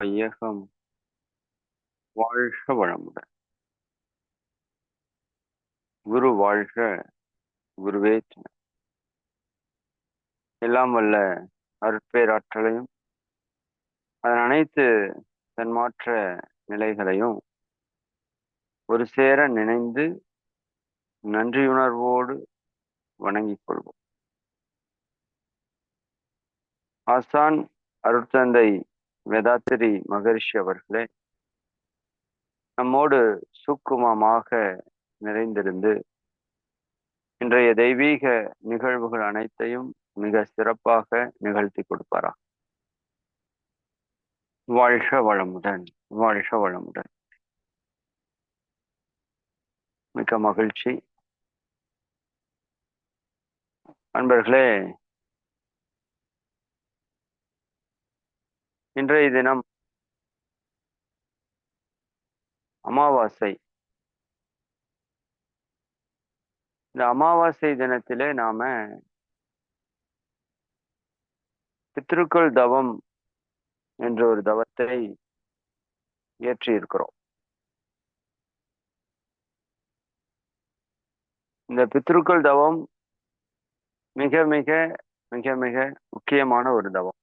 வையகம் வாழ்க வளமுடன். குரு வாழ்க, குருவே துணை. எல்லாம் வல்ல அருட்பேராற்றலையும் அதன் அனைத்து தன்மாற்ற நிலைகளையும் ஒரு சேர நினைந்து நன்றியுணர்வோடு வணங்கிக் கொள்வோம். ஆசான் அருட்தந்தை வேதாத்திரி மகரிஷி அவர்களே நம்மோடு சூக்குமமாக நிறைந்திருந்து இன்றைய தெய்வீக நிகழ்வுகள் அனைத்தையும் மிக சிறப்பாக நிகழ்த்தி கொடுப்பாரா. வாழ்க வளமுடன், வாழ்க வளமுடன். மிக்க மகிழ்ச்சி. அன்பர்களே, இன்றைய தினம் அமாவாசை. இந்த அமாவாசை தினத்திலே நாம பித்ருக்கள் தவம் என்ற ஒரு தவத்தை இயற்றி இருக்கிறோம். இந்த பித்ருக்கள் தவம் மிக மிக மிக மிக முக்கியமான ஒரு தவம்.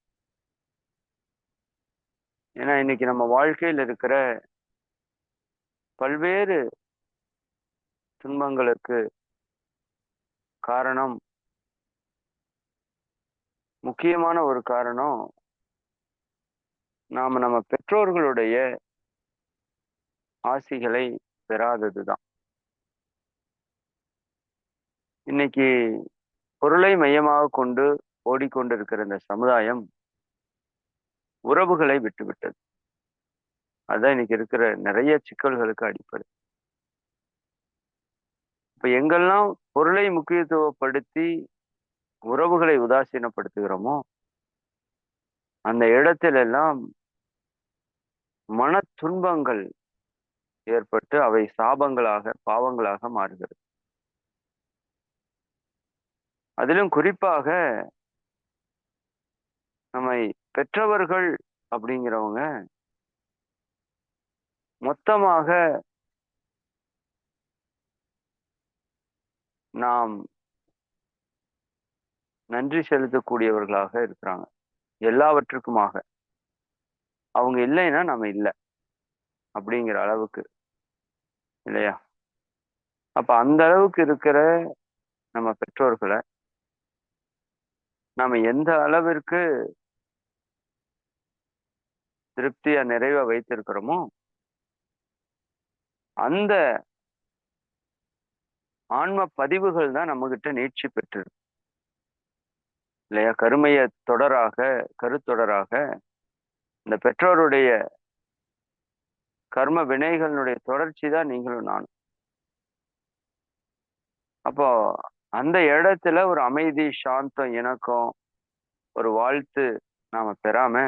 ஏன்னா இன்னைக்கு நம்ம வாழ்க்கையில் இருக்கிற பல்வேறு துன்பங்களுக்கு காரணம், முக்கியமான ஒரு காரணம், நாம நம்ம பெற்றோர்களுடைய ஆசிகளை பெறாததுதான். இன்னைக்கு பொருளை மையமாக கொண்டு ஓடிக்கொண்டிருக்கிற இந்த சமுதாயம் உறவுகளை விட்டுவிட்டது. அதுதான் இன்னைக்கு இருக்கிற நிறைய சிக்கல்களுக்கு அடிப்படை. இப்ப எங்கெல்லாம் பொருளை முக்கியத்துவப்படுத்தி உறவுகளை உதாசீனப்படுத்துகிறோமோ அந்த இடத்திலெல்லாம் மன துன்பங்கள் ஏற்பட்டு அவை சாபங்களாக, பாவங்களாக மாறுகிறது. அதிலும் குறிப்பாக நம்மை பெற்றவர்கள் அப்படிங்கிறவங்க மொத்தமாக நாம் நன்றி செலுத்தக்கூடியவர்களாக இருக்கிறாங்க. எல்லாவற்றுக்குமாக அவங்க இல்லைன்னா நம்ம இல்லை அப்படிங்கிற அளவுக்கு, இல்லையா? அப்ப அந்த அளவுக்கு இருக்கிற நம்ம பெற்றோர்களை நாம எந்த அளவிற்கு திருப்தியா நிறைவா வைத்திருக்கிறோமோ அந்த ஆன்ம பதிவுகள் தான் நம்ம கிட்ட நீட்சி பெற்றிருக்கு, இல்லையா? கருமைய தொடராக, கருத்தொடராக இந்த பெற்றோருடைய கர்ம வினைகளுடைய தொடர்ச்சி தான் நீங்களும் நானும். அப்போ அந்த இடத்துல ஒரு அமைதி, சாந்தம், இணக்கம், ஒரு வாழ்த்து நாம பெறாம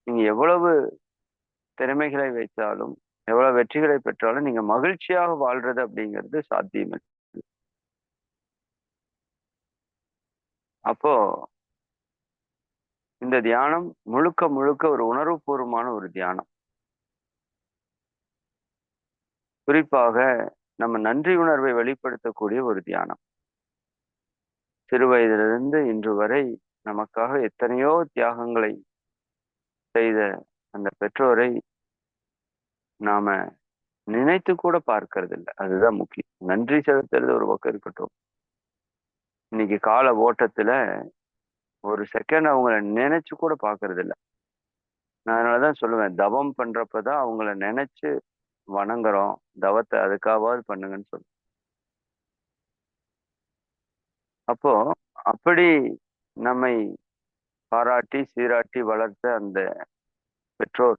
நீங்க எவ்வளவு திறமைகளை வைத்தாலும், எவ்வளவு வெற்றிகளை பெற்றாலும் நீங்க மகிழ்ச்சியாக வாழ்றது அப்படிங்கிறது சாத்தியமே. அப்போ இந்த தியானம் முழுக்க முழுக்க ஒரு உணர்வுபூர்வமான ஒரு தியானம். குறிப்பாக நம்ம நன்றி உணர்வை வெளிப்படுத்தக்கூடிய ஒரு தியானம். சிறு வயதிலிருந்து இன்று வரை நமக்காக எத்தனையோ தியாகங்களை செய்த அந்த பெற்றோரை நாம நினைத்து கூட பார்க்கறது இல்லை. அதுதான் முக்கியம். நன்றி செலுத்துறது ஒரு பக்கம் இருக்கட்டும், இன்னைக்கு கால ஓட்டத்துல ஒரு செகண்ட் அவங்கள நினைச்சு கூட பாக்குறது இல்லை. நான் அதனாலதான் சொல்லுவேன், தவம் பண்றப்பதான் அவங்கள நினைச்சு வணங்குறோம், தவத்தை அதுக்காவது பண்ணுங்கன்னு சொல்லுவேன். அப்போ அப்படி நம்மை பாராட்டி சீராட்டி வளர்த்த அந்த பெற்றோர்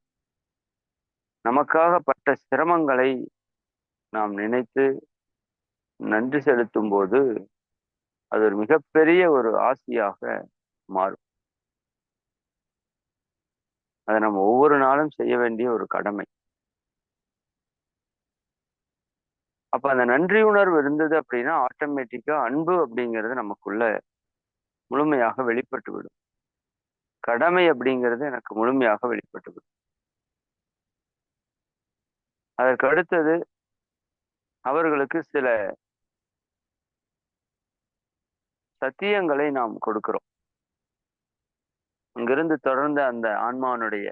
நமக்காக பட்ட சிரமங்களை நாம் நினைத்து நன்றி செலுத்தும் போது அது ஒரு மிகப்பெரிய ஒரு ஆசியாக மாறும். அதை நம்ம ஒவ்வொரு நாளும் செய்ய வேண்டிய ஒரு கடமை. அப்ப அந்த நன்றி உணர்வு இருந்தது அப்படின்னா ஆட்டோமேட்டிக்கா அன்பு அப்படிங்கிறது நமக்குள்ள முழுமையாக வெளிப்பட்டு விடும். கடமை அப்படிங்கிறது எனக்கு முழுமையாக வெளிப்பட்டு விடும். அதற்கு அடுத்தது அவர்களுக்கு சில சத்தியங்களை நாம் கொடுக்கிறோம். அங்கிருந்து தொடர்ந்த அந்த ஆன்மாவினுடைய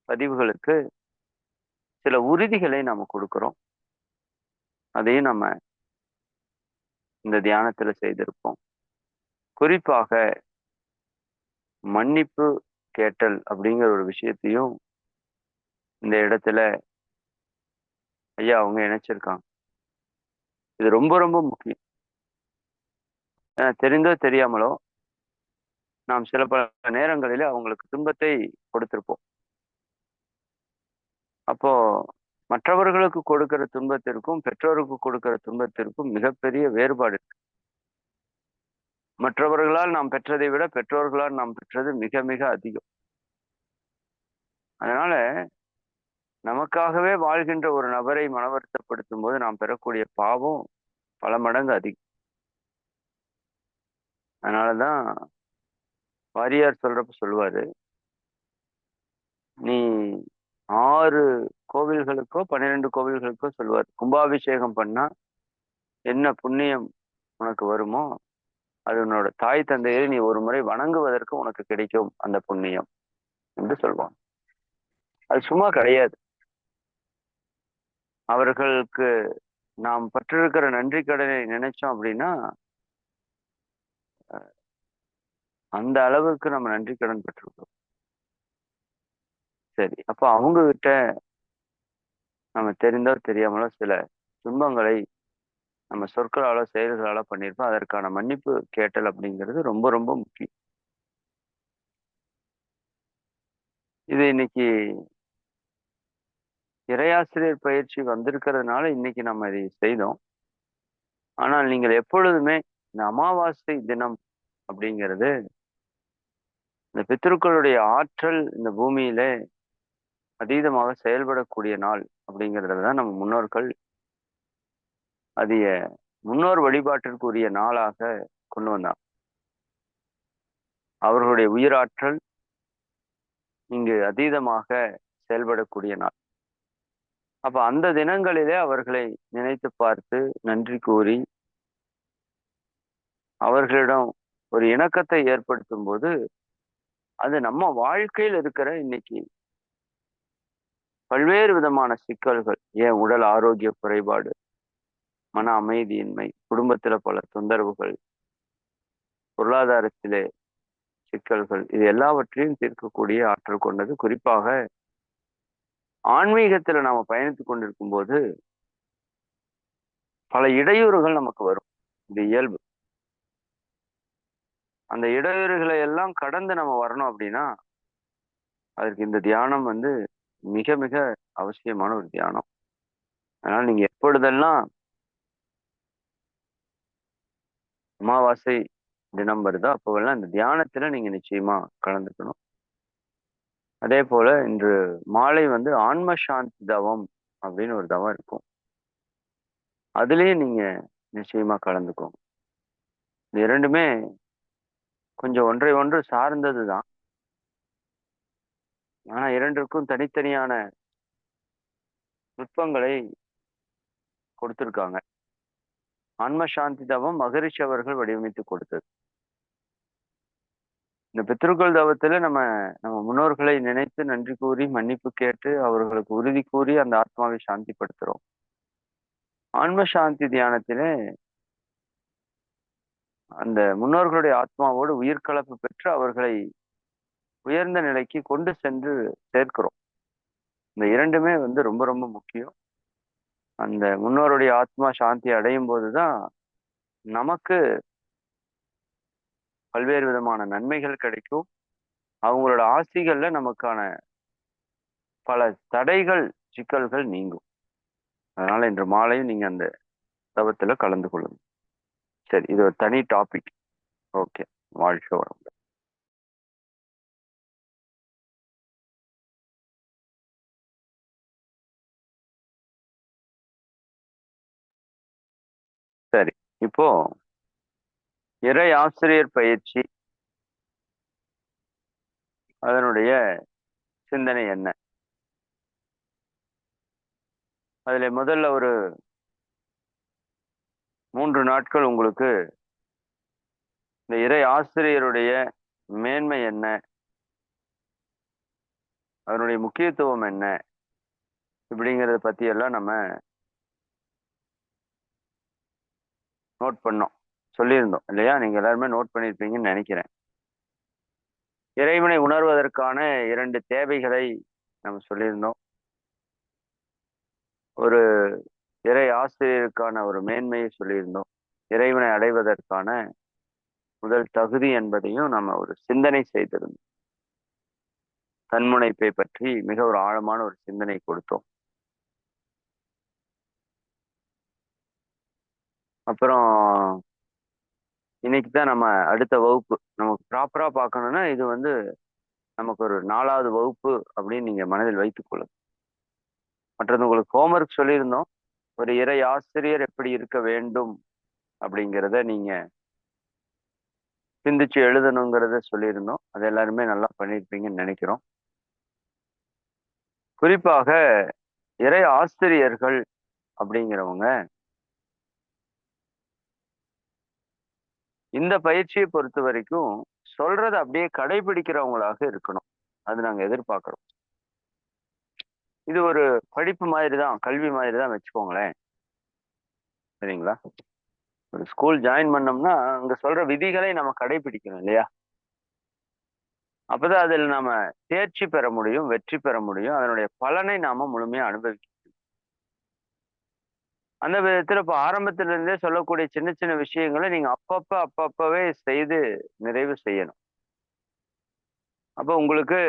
பதிவுகளுக்கு சில உறுதிகளை நாம கொடுக்கிறோம். அதையும் நம்ம இந்த தியானத்துல செய்திருப்போம். குறிப்பாக மன்னிப்பு கேட்டல் அப்படிங்கிற ஒரு விஷயத்தையும் இந்த இடத்துல ஐயா அவங்க இணைச்சிருக்காங்க. இது ரொம்ப ரொம்ப முக்கியம். தெரிந்தோ தெரியாமலோ நாம் சில பல நேரங்களிலே அவங்களுக்கு துன்பத்தை கொடுத்திருப்போம். அப்போ மற்றவர்களுக்கு கொடுக்கிற துன்பத்திற்கும் பெற்றோருக்கு கொடுக்கிற துன்பத்திற்கும் மிகப்பெரிய வேறுபாடு இருக்கு. மற்றவர்களால் நாம் பெற்றதை விட பெற்றோர்களால் நாம் பெற்றது மிக மிக அதிகம். அதனால நமக்காகவே வாழ்கின்ற ஒரு நபரை மனவருத்தப்படுத்தும் போது நாம் பெறக்கூடிய பாவம் பல மடங்கு அதிகம். அதனாலதான் வாரியார் சொல்றப்ப சொல்லுவாரு, நீ 6 கோவில்களுக்கோ 12 கோவில்களுக்கோ சொல்லுவார், கும்பாபிஷேகம் பண்ணா என்ன புண்ணியம் உனக்கு வருமோ அது உன்னோட தாய் தந்தையை நீ ஒரு முறை வணங்குவதற்கு உனக்கு கிடைக்கும் அந்த புண்ணியம் என்று சொல்வான். அது சும்மா கிடையாது. அவர்களுக்கு நாம் பற்றிருக்கிற நன்றி கடனை நினைச்சோம் அப்படின்னா அந்த அளவுக்கு நம்ம நன்றி கடன் பெற்றிருக்கோம். சரி, அப்ப அவங்க கிட்ட நம்ம தெரிந்தோ தெரியாமலோ சில துன்பங்களை நம்ம சொற்களாலோ செயல்களாலோ பண்ணியிருப்போம். அதற்கான மன்னிப்பு கேட்டல் அப்படிங்கிறது ரொம்ப ரொம்ப முக்கியம். இது இன்னைக்கு இறையாசிரியர் பயிற்சி வந்திருக்கிறதுனால இன்னைக்கு நம்ம இதை செய்தோம். ஆனால் நீங்கள் எப்பொழுதுமே இந்த அமாவாசை தினம் அப்படிங்கிறது இந்த பித்ருக்களுடைய ஆற்றல் இந்த பூமியில அதீதமாக செயல்படக்கூடிய நாள் அப்படிங்கிறதுல தான் நம்ம முன்னோர்கள் அதிக முன்னோர் வழிபாட்டிற்குரிய நாளாக கொண்டு வந்தாங்க. அவர்களுடைய உயிராற்றல் இங்கு அதீதமாக செயல்படக்கூடிய நாள். அப்ப அந்த தினங்களிலே அவர்களை நினைத்து பார்த்து நன்றி கூறி அவர்களிடம் ஒரு இணக்கத்தை ஏற்படுத்தும் போது அது நம்ம வாழ்க்கையில் இருக்கிற இன்னைக்கு பல்வேறு விதமான சிக்கல்கள், ஏன் உடல் ஆரோக்கிய குறைபாடு, மன அமைதியின்மை, குடும்பத்துல பல தொந்தரவுகள், பொருளாதாரத்திலே சிக்கல்கள், இது எல்லாவற்றையும் தீர்க்கக்கூடிய ஆற்றல் கொண்டது. குறிப்பாக ஆன்மீகத்துல நாம பயணித்துக் கொண்டிருக்கும் போது பல இடையூறுகள் நமக்கு வரும். இது இயல்பு. அந்த இடையூறுகளை எல்லாம் கடந்து நம்ம வரணும் அப்படின்னா அதற்கு இந்த தியானம் மிக மிக அவசியமான ஒரு தியானம். அதனால நீங்க எப்பொழுதெல்லாம் அமாவாசை தினம் வருதோ அப்போவெல்லாம் இந்த தியானத்துல நீங்க நிச்சயமா கலந்துக்கணும். அதே போல இன்று மாலை ஆன்ம சாந்தி தவம் அப்படின்னு ஒரு தவம் இருக்கும். அதுலயும் நீங்க நிச்சயமா கலந்துக்கோங்க. இது இரண்டுமே கொஞ்சம் ஒன்றை ஒன்று சார்ந்ததுதான். ஆனா இரண்டிற்கும் தனித்தனியான நுட்பங்களை கொடுத்திருக்காங்க. ஆன்ம சாந்தி தவம் மகரிஷி அவர்கள் வடிவமைத்து கொடுத்தது. இந்த பித்ருக்கள் தவத்துல நம்ம நம்ம முன்னோர்களை நினைத்து நன்றி கூறி மன்னிப்பு கேட்டு அவர்களுக்கு உறுதி கூறி அந்த ஆத்மாவை சாந்திப்படுத்துறோம். ஆன்ம சாந்தி தியானத்திலே அந்த முன்னோர்களுடைய ஆத்மாவோடு உயிர்கலப்பு பெற்று அவர்களை உயர்ந்த நிலைக்கு கொண்டு சென்று சேர்க்கிறோம். இந்த இரண்டுமே ரொம்ப ரொம்ப முக்கியம். அந்த முன்னோருடைய ஆத்மா சாந்தி அடையும் போதுதான் நமக்கு பல்வேறு விதமான நன்மைகள் கிடைக்கும். அவங்களோட ஆசிகள்ல நமக்கான பல தடைகள் சிக்கல்கள் நீங்கும். அதனால இன்று மாலையும் நீங்க அந்த தவத்துல கலந்து கொள்ளுங்க. சரி, இது ஒரு தனி டாபிக். ஓகே, வாழ்க வளமுடன். சரி, இப்போ இறை ஆசிரியர் பயிற்சி அதனுடைய சிந்தனை என்ன? அதுல முதல்ல ஒரு 3 நாட்கள் உங்களுக்கு இந்த இறை ஆசிரியருடைய மேன்மை என்ன, அதனுடைய முக்கியத்துவம் என்ன, இப்படிங்கிறத பத்தி எல்லாம் நம்ம நோட் பண்ணோம், சொல்லியிருந்தோம் இல்லையா? நீங்க எல்லாருமே நோட் பண்ணியிருப்பீங்கன்னு நினைக்கிறேன். இறைவனை உணர்வதற்கான 2 தேவைகளை நம்ம சொல்லியிருந்தோம். ஒரு இறை ஆசிரியருக்கான ஒரு மேன்மையை சொல்லியிருந்தோம். இறைவனை அடைவதற்கான முதல் தகுதி என்பதையும் நம்ம ஒரு சிந்தனை செய்திருந்தோம். தன்முனைப்பை பற்றி மிக ஒரு ஆழமான ஒரு சிந்தனை கொடுத்தோம். அப்புறம் இன்னைக்கு தான் நம்ம அடுத்த வகுப்பு நமக்கு ப்ராப்பரா பார்க்கணும்னா இது வந்து நமக்கு ஒரு 4வது வகுப்பு அப்படின்னு நீங்க மனதில் வைத்துக் கொள்ளுங்க. மற்றது உங்களுக்கு ஹோம்ஒர்க் சொல்லியிருந்தோம். ஒரு இறை ஆசிரியர் எப்படி இருக்க வேண்டும் அப்படிங்கிறத நீங்க சிந்திச்சு எழுதணுங்கிறத சொல்லியிருந்தோம். அது எல்லாருமே நல்லா பண்ணியிருப்பீங்கன்னு நினைக்கிறோம். குறிப்பாக இறை ஆசிரியர்கள் அப்படிங்கிறவங்க இந்த பயிற்சியை பொறுத்த வரைக்கும் சொல்றதை அப்படியே கடைபிடிக்கிறவங்களாக இருக்கணும். அது நாங்க எதிர்பார்க்கிறோம். இது ஒரு படிப்பு மாதிரி தான், கல்வி மாதிரி தான் வச்சுக்கோங்களேன். சரிங்களா? ஒரு ஸ்கூல் ஜாயின் பண்ணோம்னா அங்க சொல்ற விதிகளை நம்ம கடைபிடிக்கணும் இல்லையா? அப்பதான் அதில் நாம தேர்ச்சி பெற முடியும், வெற்றி பெற முடியும். அதனுடைய பலனை நாம முழுமையா அனுபவிக்க. அந்த விதத்துல இப்ப ஆரம்பத்துல இருந்தே சொல்லக்கூடிய சின்ன சின்ன விஷயங்களை நீங்க அப்பப்பவே செய்து நிறைவு செய்யணும். அப்ப உங்களுக்கு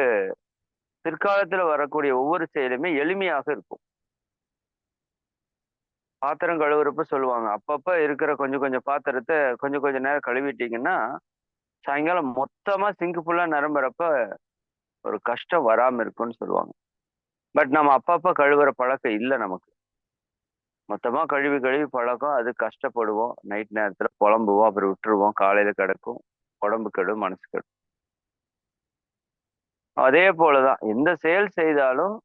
பிற்காலத்துல வரக்கூடிய ஒவ்வொரு செயலுமே எளிமையாக இருக்கும். பாத்திரம் கழுவுறப்ப சொல்லுவாங்க, அப்பப்ப இருக்கிற கொஞ்சம் கொஞ்சம் பாத்திரத்தை கொஞ்சம் கொஞ்ச நேரம் கழுவிட்டீங்கன்னா சாயங்காலம் மொத்தமா சிங்க் ஃபுல்லா நிரம்புறப்ப ஒரு கஷ்டம் வராம இருக்கும்னு சொல்லுவாங்க. பட் நம்ம அப்பப்ப கழுவுற பழக்கம் இல்லை நமக்கு. மொத்தமா கழுவி கழுவி பழக்கம். அது கஷ்டப்படுவோம். நைட் நேரத்துல புலம்புவோம், அப்புறம் விட்டுருவோம். காலையில கிடக்கும். உடம்பு கெடும், மனசு கெடும். அதே போலதான் எந்த செயல் செய்தாலும்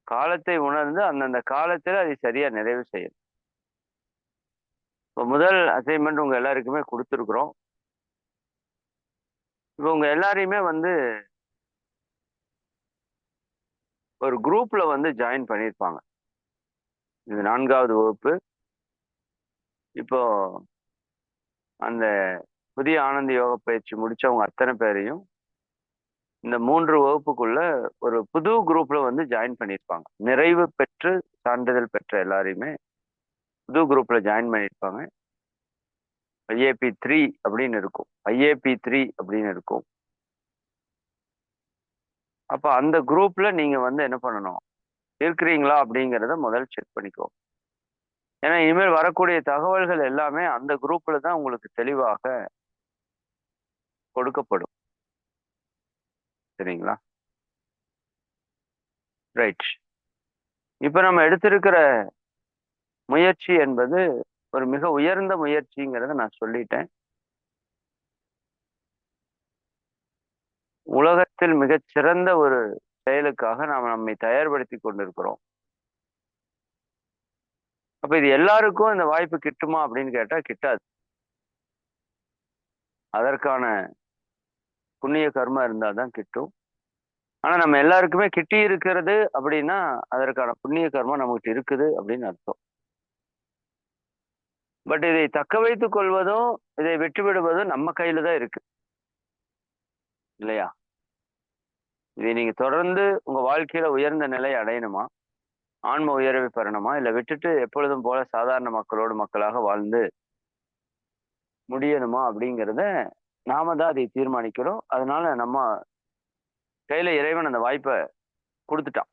காலத்தை உணர்ந்து அந்தந்த காலத்துல அதை சரியா நிறைவு செய்யணும். இப்போ முதல் அசைன்மெண்ட் உங்க எல்லாருக்குமே கொடுத்துருக்குறோம். இப்போ உங்க எல்லாரையுமே வந்து ஒரு குரூப்ல வந்து ஜாயின் பண்ணியிருப்பாங்க. இது 4வது வகுப்பு. இப்போ அந்த புதிய ஆனந்த யோக பயிற்சி முடிச்சவங்க அத்தனை பேரையும் இந்த 3 வகுப்புக்குள்ள ஒரு புது குரூப்ல வந்து ஜாயின் பண்ணியிருப்பாங்க. நிறைவு பெற்று சான்றிதழ் பெற்ற எல்லாரையுமே புது குரூப்ல ஜாயின் பண்ணியிருப்பாங்க. IAP3 அப்படின்னு இருக்கும். IAP3 அப்படின்னு இருக்கும். அப்ப அந்த குரூப்ல நீங்க வந்து என்ன பண்ணணும், இருக்கிறீங்களா அப்படிங்கிறத முதல் செக் பண்ணிக்கோ. ஏன்னா இனிமேல் வரக்கூடிய தகவல்கள் எல்லாமே அந்த குரூப்ல தான் உங்களுக்கு தெளிவாக கொடுக்கப்படும். சரிங்களா? ரைட். இப்ப நம்ம எடுத்திருக்கிற முயற்சி என்பது ஒரு மிக உயர்ந்த முயற்சிங்கிறத நான் சொல்லிட்டேன். உலகத்தில் மிகச் சிறந்த ஒரு செயலுக்காக நாம் நம்மை தயார்படுத்தி கொண்டிருக்கிறோம். அப்ப இது எல்லாருக்கும் இந்த வாய்ப்பு கிட்டுமா அப்படின்னு கேட்டா கிட்டாது. அதற்கான புண்ணிய கர்மா இருந்தாதான் கிட்டும். ஆனா நம்ம எல்லாருக்குமே கிட்டி இருக்கிறது அப்படின்னா அதற்கான புண்ணிய கர்மா நம்மகிட்ட இருக்குது அப்படின்னு அர்த்தம். பட் இதை தக்க வைத்துக் கொள்வதும் இதை வெற்றி பெறுவதும் நம்ம கையில தான் இருக்கு இல்லையா? இதை நீங்க தொடர்ந்து உங்க வாழ்க்கையில உயர்ந்த நிலை அடையணுமா, ஆன்ம உயர்வை பெறணுமா, இல்ல விட்டுட்டு எப்பொழுதும் போல சாதாரண மக்களோடு மக்களாக வாழ்ந்து முடியணுமா அப்படிங்கிறத நாம தான் அதை தீர்மானிக்கிறோம். அதனால நம்ம கையில இறைவன் அந்த வாய்ப்பை கொடுத்துட்டான்.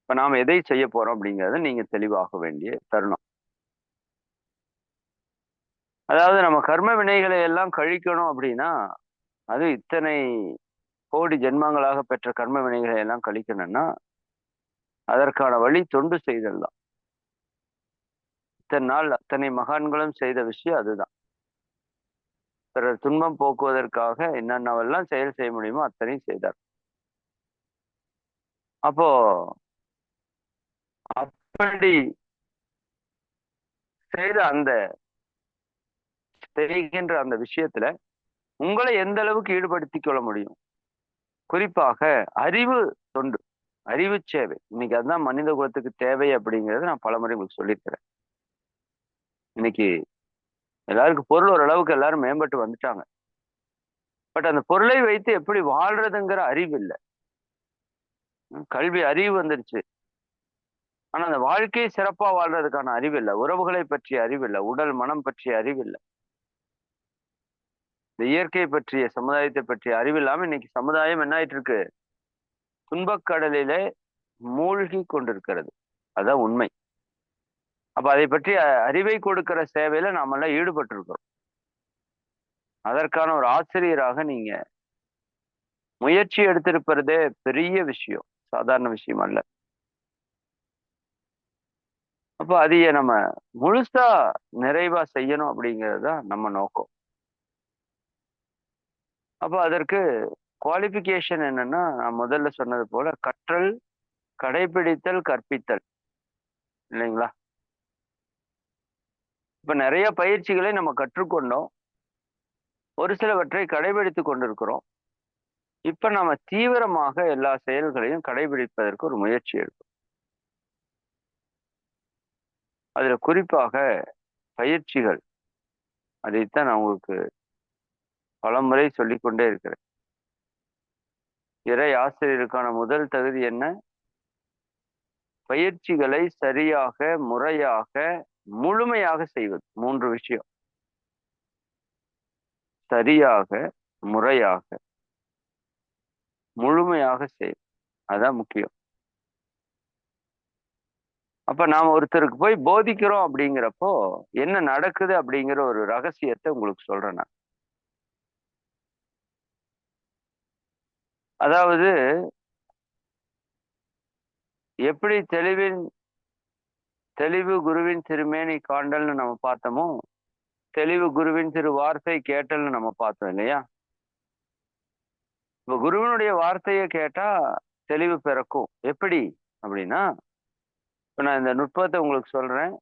இப்ப நாம எதை செய்ய போறோம் அப்படிங்கறத நீங்க தெளிவாக வேண்டிய தருணம். அதாவது நம்ம கர்ம வினைகளை எல்லாம் கழிக்கணும் அப்படின்னா அது இத்தனை கோடி ஜென்மங்களாக பெற்ற கர்ம வினைகளை எல்லாம் கழிக்கணும்னா அதற்கான வழி தொண்டு செய்தல் தான். இத்தனை நாள் அத்தனை மகான்களும் செய்த விஷயம் அதுதான். பிறர் துன்பம் போக்குவதற்காக என்னென்னவெல்லாம் செயல் செய்ய முடியுமோ அத்தனையும் செய்தார். அப்போ அப்படி செய்த அந்த செய்கின்ற அந்த விஷயத்துல உங்களை எந்த அளவுக்கு ஈடுபடுத்திக் கொள்ள முடியும்? குறிப்பாக அறிவு தொண்டு, அறிவு சேவை. இன்னைக்கு அதுதான் மனித குலத்துக்கு தேவை அப்படிங்கறத நான் பலமுறை உங்களுக்கு சொல்லியிருக்கிறேன். இன்னைக்கு எல்லாருக்கும் பொருள் ஓரளவுக்கு எல்லாரும் மேம்பட்டு வந்துட்டாங்க. பட் அந்த பொருளை வைத்து எப்படி வாழ்றதுங்கிற அறிவு இல்லை. கல்வி அறிவு வந்துருச்சு. ஆனா அந்த வாழ்க்கையை சிறப்பா வாழ்றதுக்கான அறிவு இல்லை. உறவுகளை பற்றிய அறிவு இல்லை. உடல் மனம் பற்றிய அறிவு இல்லை. இந்த இயற்கை பற்றிய, சமுதாயத்தை பற்றிய அறிவு இல்லாம இன்னைக்கு சமுதாயம் என்ன ஆயிட்டு இருக்கு? துன்பக்கடலிலே மூழ்கி கொண்டிருக்கிறது. அதான் உண்மை. அப்ப அதை பற்றி அறிவை கொடுக்கிற சேவையில நாம எல்லாம் ஈடுபட்டு இருக்கிறோம். அதற்கான ஒரு ஆசிரியராக நீங்க முயற்சி எடுத்திருப்பதே பெரிய விஷயம், சாதாரண விஷயம் அல்ல. அப்ப அதைய நம்ம முழுசா நிறைவா செய்யணும் அப்படிங்கிறது தான் நம்ம நோக்கம். அப்ப அதற்கு குவாலிஃபிகேஷன் என்னன்னா, நான் முதல்ல சொன்னது போல கற்றல், கடைபிடித்தல், கற்பித்தல், இல்லைங்களா? இப்ப நிறைய பயிற்சிகளை நம்ம கற்றுக்கொண்டோம். ஒரு சிலவற்றை கடைபிடித்து கொண்டிருக்கிறோம். இப்ப நம்ம தீவிரமாக எல்லா செயல்களையும் கடைபிடிப்பதற்கு ஒரு முயற்சி எடுக்கும். அதுல குறிப்பாக பயிற்சிகள், அதைத்தான் நான் உங்களுக்கு பலமுறை சொல்லிக்கொண்டே இருக்கிறேன். இறை ஆசிரியருக்கான முதல் தகுதி என்ன? பயிற்சிகளை சரியாக, முறையாக, முழுமையாக செய்வது. 3 விஷயம். சரியாக, முறையாக, முழுமையாக செய்வது. அதான் முக்கியம். அப்ப நாம ஒருத்தருக்கு போய் போதிக்கிறோம் அப்படிங்கிறப்போ என்ன நடக்குது அப்படிங்கிற ஒரு ரகசியத்தை உங்களுக்கு சொல்றேன் நான். அதாவது எப்படி தெளிவு குருவின் திருமேனி காண்டல்னு நம்ம பார்த்தோமோ, தெளிவு குருவின் திரு வார்த்தை கேட்டல்னு நம்ம பார்த்தோம் இல்லையா? இப்ப குருவினுடைய வார்த்தையை கேட்டா தெளிவு பிறக்கும். எப்படி அப்படின்னா, இப்ப நான் இந்த நுட்பத்தை உங்களுக்கு சொல்றேன்.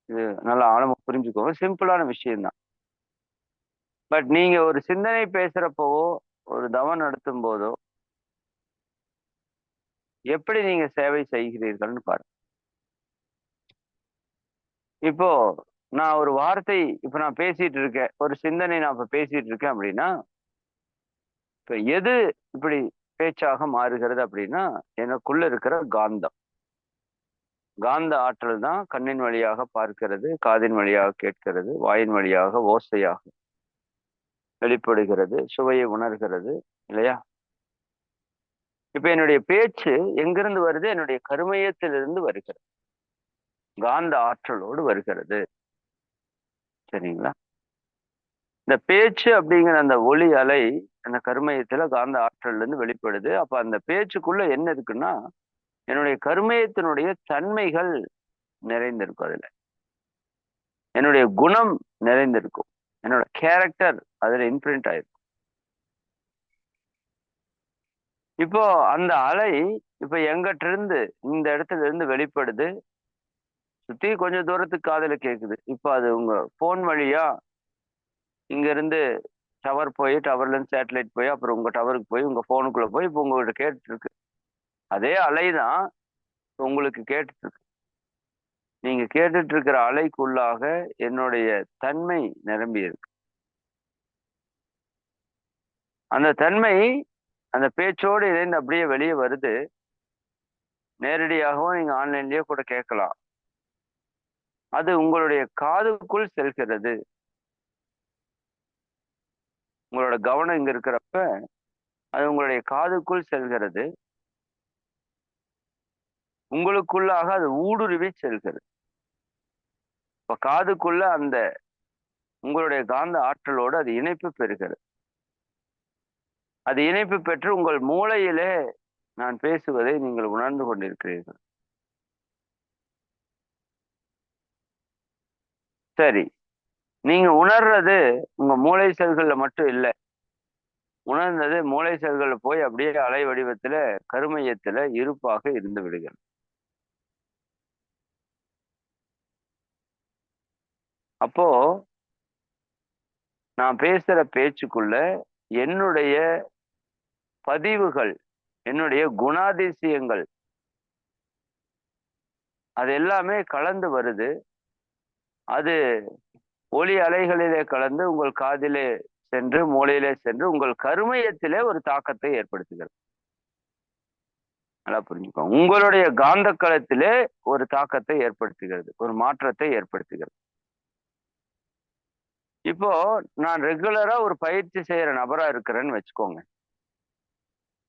இது நல்லா ஆழமா புரிஞ்சுக்கோங்க. சிம்பிளான விஷயம்தான். பட் நீங்க ஒரு சிந்தனை பேசுறப்பவோ, ஒரு தவம் நடத்தும் போதோ எப்படி நீங்க சேவை செய்கிறீர்கள்னு பாருங்க. இப்போ நான் ஒரு வார்த்தை, இப்ப நான் பேசிட்டு இருக்கேன், ஒரு சிந்தனை நான் இப்ப பேசிட்டு இருக்கேன் அப்படின்னா, இப்ப எது இப்படி பேச்சாக மாறுகிறது அப்படின்னா, எனக்குள்ள இருக்கிற காந்தம். காந்த ஆற்றல் தான் கண்ணின் வழியாக பார்க்கிறது, காதின் வழியாக கேட்கிறது, வாயின் வழியாக ஓசையாக வெளிப்படுகிறது, சுவையை உணர்கிறது, இல்லையா? இப்ப என்னுடைய பேச்சு எங்கிருந்து வருது? என்னுடைய கருமையத்திலிருந்து வருகிறது. காந்த ஆற்றலோடு வருகிறது. சரிங்களா? இந்த பேச்சு அப்படிங்கிற அந்த ஒளி அலை அந்த கருமையத்துல காந்த ஆற்றல்ல இருந்து வெளிப்படுது. அப்ப அந்த பேச்சுக்குள்ள என்ன இருக்குன்னா, என்னுடைய கருமையத்தினுடைய தன்மைகள் நிறைந்திருக்கும். அதுல என்னுடைய குணம் நிறைந்திருக்கும். என்னோட கேரக்டர் அதுல இம்ப்ரிண்ட் ஆயிருக்கும். இப்போ அந்த அலை இப்ப எங்கிட்ட இருந்து, இந்த இடத்துல இருந்து வெளிப்படுது. சுத்தி கொஞ்சம் தூரத்துக்கு காதுல கேக்குது. இப்ப அது உங்க போன் வழியா இங்க இருந்து டவர் போய், டவர்ல இருந்து சேட்டலைட் போய், அப்புறம் உங்க டவருக்கு போய், உங்க போனுக்குள்ள போய் இப்ப உங்ககிட்ட கேட்டுட்டு இருக்கு. அதே அலைதான் உங்களுக்கு கேட்டுட்டு இருக்கு. நீங்க கேட்டுட்டு இருக்கிற அலைக்குள்ளாக என்னுடைய தன்மை நிரம்பி இருக்கு. அந்த தன்மை அந்த பேச்சோடு இணைந்து அப்படியே வெளியே வருது. நேரடியாகவும் நீங்க ஆன்லைன்லயே கூட கேட்கலாம். அது உங்களுடைய காதுக்குள் செல்கிறது. உங்களோட கவனம் இங்க இருக்கிறப்ப அது உங்களுடைய காதுக்குள் செல்கிறது. உங்களுக்குள்ளாக அது ஊடுருவி செல்கிறது. இப்ப காதுக்குள்ள அந்த உங்களுடைய காந்த ஆற்றலோடு அது இணைப்பு பெறுகிறது. அது இணைப்பு பெற்று உங்கள் மூளையிலே நான் பேசுவதை நீங்கள் உணர்ந்து கொண்டிருக்கிறீர்கள். சரி, நீங்க உணர்றது உங்க மூளை செல்கள்ல மட்டும் இல்லை. உணர்ந்தது மூளை செல்கள்ல போய் அப்படியே அலை வடிவத்துல கருமையத்துல இருப்பாக இருந்து விடுகிறது. அப்போ நான் பேசுற பேச்சுக்குள்ள என்னுடைய பதிவுகள், என்னுடைய குணாதிசயங்கள் அது எல்லாமே கலந்து வருது. அது ஒலி அலைகளிலே கலந்து உங்கள் காதிலே சென்று, மூளையிலே சென்று, உங்கள் கருமையத்திலே ஒரு தாக்கத்தை ஏற்படுத்துகிறது. நல்லா புரிஞ்சுக்கோங்க. உங்களுடைய காந்த களத்திலே ஒரு தாக்கத்தை ஏற்படுத்துகிறது, ஒரு மாற்றத்தை ஏற்படுத்துகிறது. இப்போ நான் ரெகுலரா ஒரு பயிற்சி செய்யற நபரா இருக்கிறேன்னு வச்சுக்கோங்க.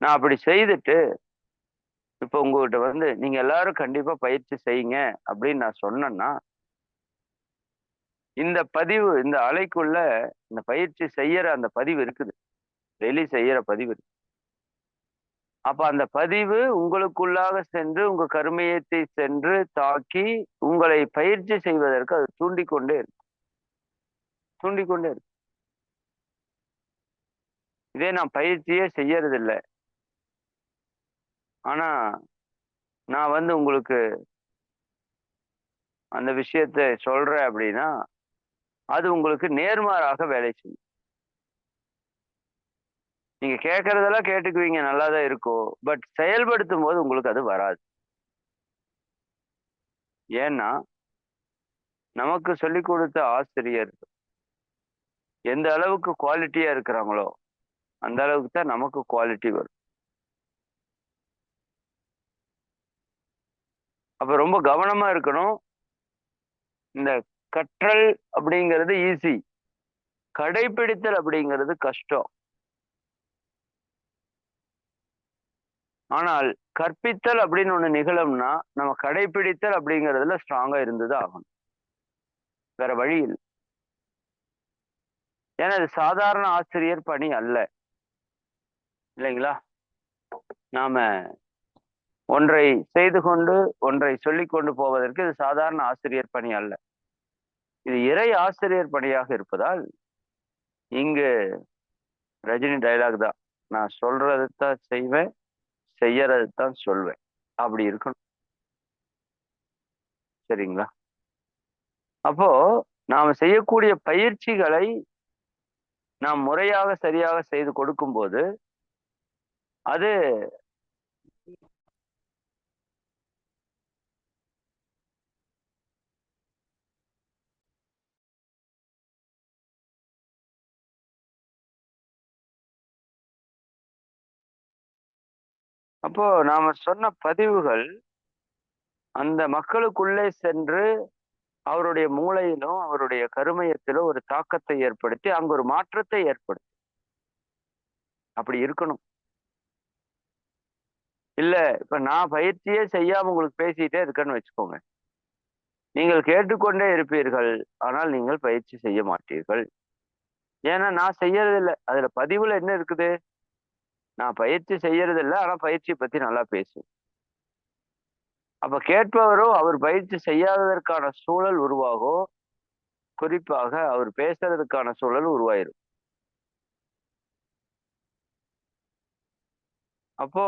நான் அப்படி செய்துட்டு இப்ப உங்ககிட்ட வந்து நீங்க எல்லாரும் கண்டிப்பா பயிற்சி செய்யுங்க அப்படின்னு நான் சொன்னேன்னா, இந்த பதிவு, இந்த அலைக்குள்ள இந்த பயிற்சி செய்யற அந்த பதிவு இருக்குது. டெய்லி செய்யற பதிவு இருக்கு. அப்ப அந்த பதிவு உங்களுக்குள்ளாக சென்று உங்க கருமையத்தை சென்று தாக்கி உங்களை பயிற்சி செய்வதற்கு அது தூண்டிக்கொண்டே இருக்கு. தூண்டிக்கொண்டே இருக்கு. இதே நான் பயிற்சியே செய்யறது இல்லை. ஆனா நான் வந்து உங்களுக்கு அந்த விஷயத்தை சொல்றேன் அப்படின்னா, அது உங்களுக்கு நேர்மாறாக வேலை செய்யும். நீங்க கேட்கறதெல்லாம் கேட்டுக்குவீங்க, நல்லாதான் இருக்கும். பட் செயல்படுத்தும் போது உங்களுக்கு அது வராது. ஏன்னா நமக்கு சொல்லிக் கொடுத்த ஆசிரியர் எந்த அளவுக்கு குவாலிட்டியா இருக்கிறாங்களோ அந்த அளவுக்கு தான் நமக்கு குவாலிட்டி வரும். அப்ப ரொம்ப கவனமா இருக்கணும். இந்த கற்றல் அப்படிங்கிறது ஈஸி, கடைபிடித்தல் அப்படிங்கிறது கஷ்டம். ஆனால் கற்பித்தல் அப்படின்னு ஒண்ணு நிகழும்னா நம்ம கடைபிடித்தல் அப்படிங்கிறதுல ஸ்ட்ராங்கா இருந்துதான் ஆகணும். வேற வழி இல்லை. ஏன்னா இது சாதாரண ஆசிரியர் பணி அல்ல, இல்லைங்களா? நாம ஒன்றை செய்து கொண்டு ஒன்றை சொல்லிக் கொண்டு போவதற்கு இது சாதாரண ஆசிரியர் பணி அல்ல. இது இறை ஆசிரியர் பணியாக இருப்பதால் இங்கு ரஜினி டைலாக் தான், நான் சொல்றது தான் செய்வேன், செய்யறது தான் சொல்வேன். அப்படி இருக்கணும். சரிங்களா? அப்போ நாம செய்யக்கூடிய பயிற்சிகளை நாம் முறையாக சரியாக செய்து கொடுக்கும்போது அது அப்போ நாம சொன்ன பதிவுகள் அந்த மக்களுக்குள்ளே சென்று அவருடைய மூளையிலும் அவருடைய கருமையத்திலும் ஒரு தாக்கத்தை ஏற்படுத்தி அங்க ஒரு மாற்றத்தை ஏற்படுத்தும். அப்படி இருக்கணும். இல்ல இப்ப நான் பயிற்சியே செய்யாம உங்களுக்கு பேசிட்டே இருக்கேன்னு வச்சுக்கோங்க. நீங்கள் கேட்டுக்கொண்டே இருப்பீர்கள், ஆனால் நீங்கள் பயிற்சி செய்ய மாட்டீர்கள். ஏன்னா நான் செய்யறது இல்லை. அதுல பதிவுல என்ன இருக்குது? நான் பயிற்சி செய்யறது இல்லை, ஆனா பயிற்சியை பத்தி நல்லா பேசுவேன். அப்ப கேட்பவரும் அவர் பயிற்சி செய்யாததற்கான சூழல் உருவாகும். குறிப்பாக அவர் பேசுறதுக்கான சூழல் உருவாயிரும். அப்போ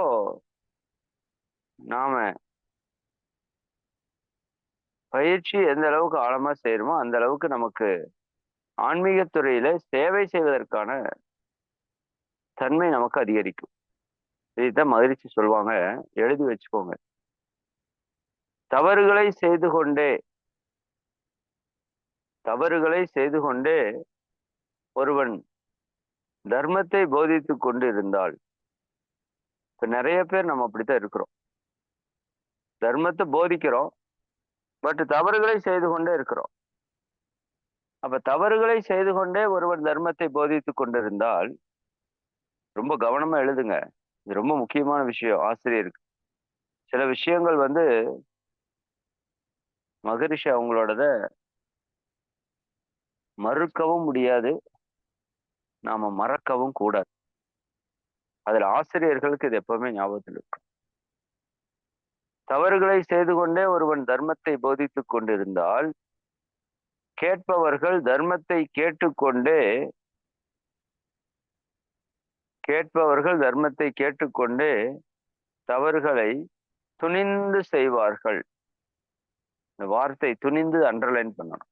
நாம பயிற்சி எந்த அளவுக்கு ஆழமா செய்யறோமோ அந்த அளவுக்கு நமக்கு ஆன்மீகத் துறையில சேவை செய்வதற்கான தன்மை நமக்கு அதிகரிக்கும். இதைத்தான் மகிழ்ச்சி சொல்லுவாங்க, எழுதி வச்சுக்கோங்க. தவறுகளை செய்து கொண்டே தவறுகளை செய்து கொண்டே ஒருவன் தர்மத்தை போதித்துக் கொண்டு இருந்தால், இப்ப நிறைய பேர் நம்ம அப்படித்தான் இருக்கிறோம். தர்மத்தை போதிக்கிறோம், பட் தவறுகளை செய்து கொண்டே இருக்கிறோம். அப்ப தவறுகளை செய்து கொண்டே ஒருவர் தர்மத்தை போதித்துக் கொண்டிருந்தால், ரொம்ப கவனமா எழுதுங்க. இது ரொம்ப முக்கியமான விஷயம் ஆசிரியருக்கு. சில விஷயங்கள் வந்து மகரிஷி அவங்களோடத மறுக்கவும் முடியாது, நாம மறக்கவும் கூடாது. அதுல ஆசிரியர்களுக்கு இது எப்பவுமே ஞாபகத்தில் இருக்கும். தவறுகளை செய்து கொண்டே ஒருவன் தர்மத்தை போதித்துக் கொண்டிருந்தால், கேட்பவர்கள் தர்மத்தை கேட்டுக்கொண்டே தவறுகளை துணிந்து செய்வார்கள். இந்த வார்த்தை துணிந்து அண்டர்லைன் பண்ணணும்.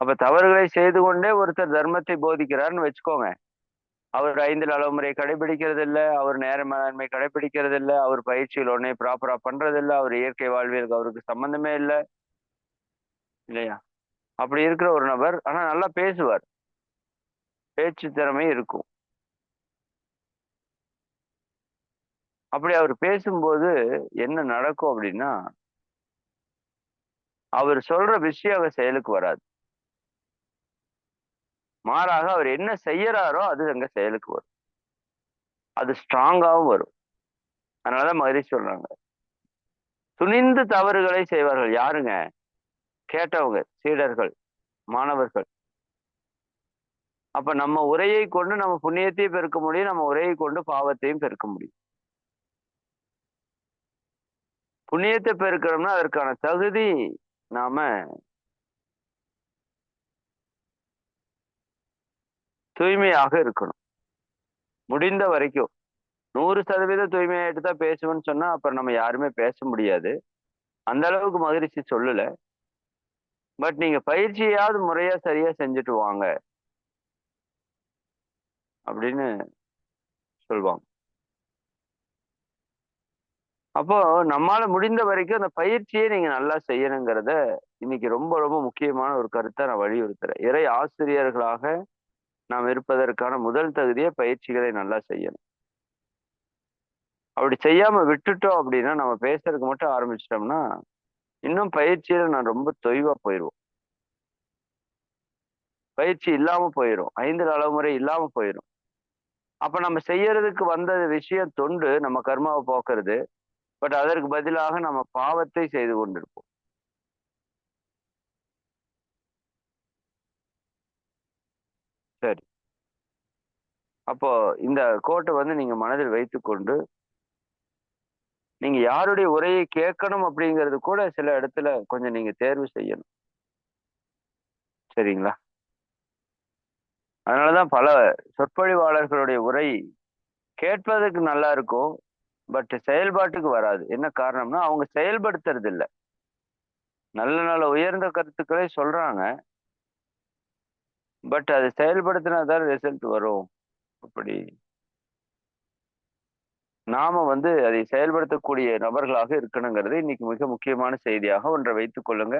அப்ப தவறுகளை செய்து கொண்டே ஒருத்தர் தர்மத்தை போதிக்கிறார்னு வச்சுக்கோங்க. அவர் 5 அளவுமுறை கடைபிடிக்கிறது இல்ல, அவர் நேர மேலாண்மை கடைபிடிக்கிறது இல்ல, அவர் பயிற்சிகள் ஒன்னே ப்ராப்பரா பண்றது இல்ல, அவர் இயற்கை வாழ்வியலுக்கு அவருக்கு சம்பந்தமே இல்ல, இல்லையா? அப்படி இருக்கிற ஒரு நபர் ஆனா நல்லா பேசுவார், பேச்சு திறமை இருக்கும். அப்படி அவர் பேசும்போது என்ன நடக்கும் அப்படின்னா, அவர் சொல்ற விஷயம் அவர் செயலுக்கு வராது. மாறாக அவர் என்ன செய்யறாரோ அது அங்க செயலுக்கு வரும். அது ஸ்ட்ராங்காவும் வரும். அதனாலதான் மகிழ்ச்சி சொல்றாங்க, துணிந்து தவறுகளை செய்வார்கள். யாருங்க? கேட்டவங்க, சீடர்கள், மாணவர்கள். அப்ப நம்ம உரையை கொண்டு நம்ம புண்ணியத்தையும் பெருக்க முடியும், நம்ம உரையை கொண்டு பாவத்தையும் பெருக்க முடியும். புண்ணியத்தை பெருக்கணும்னா அதற்கான தகுதி நாம தூய்மையாக இருக்கணும். முடிந்த வரைக்கும் 100% தூய்மையாயிட்டு தான் பேசுவேன்னு சொன்னா அப்புறம் நம்ம யாருமே பேச முடியாது. அந்த அளவுக்கு மகிழ்ச்சி சொல்லல. பட் நீங்க பயிற்சியாவது முறையா சரியா செஞ்சுட்டு வாங்க அப்படின்னு சொல்லுவாங்க. அப்போ நம்மால முடிந்த வரைக்கும் அந்த பயிற்சியை நீங்க நல்லா செய்யணுங்கிறத இன்னைக்கு ரொம்ப ரொம்ப முக்கியமான ஒரு கருத்தை நான் வலியுறுத்துறேன். இறை ஆசிரியர்களாக நாம் இருப்பதற்கான முதல் தகுதியை பயிற்சிகளை நல்லா செய்யணும். அப்படி செய்யாம விட்டுட்டோம் அப்படின்னா, நம்ம பேசுறதுக்கு மட்டும் ஆரம்பிச்சிட்டோம்னா இன்னும் பயிற்சியில நான் ரொம்ப தொய்வா போயிருவோம். பயிற்சி இல்லாம போயிரும். 5 அளவுமுறை இல்லாம போயிரும். அப்ப நம்ம செய்யறதுக்கு வந்த விஷயம் தொண்டு, நம்ம கர்மாவை போக்குறது. பட் அதற்கு பதிலாக நம்ம பாவத்தை செய்து கொண்டிருப்போம். சரி. அப்போ இந்த கோட்டை வந்து நீங்க மனதில் வைத்துக்கொண்டு, நீங்க யாருடைய உரையை கேட்கணும் அப்படிங்கிறது கூட சில இடத்துல கொஞ்சம் நீங்க தேர்வு செய்யணும். சரிங்களா? அதனாலதான் பல சொற்பொழிவாளர்களுடைய உரை கேட்பதற்கு நல்லா இருக்கும். பட் செயல்பாட்டுக்கு வராது. என்ன காரணம்னா, அவங்க செயல்படுத்துறது இல்ல. நல்ல நல்ல உயர்ந்த கருத்துக்களை சொல்றாங்க. பட் அது செயல்படுத்தினா தான் ரிசல்ட் வரும். அப்படி நாம வந்து அதை செயல்படுத்தக்கூடிய நபர்களாக இருக்கணுங்கிறது இன்னைக்கு மிக முக்கியமான செய்தியாக ஒன்றை வைத்துக் கொள்ளுங்க.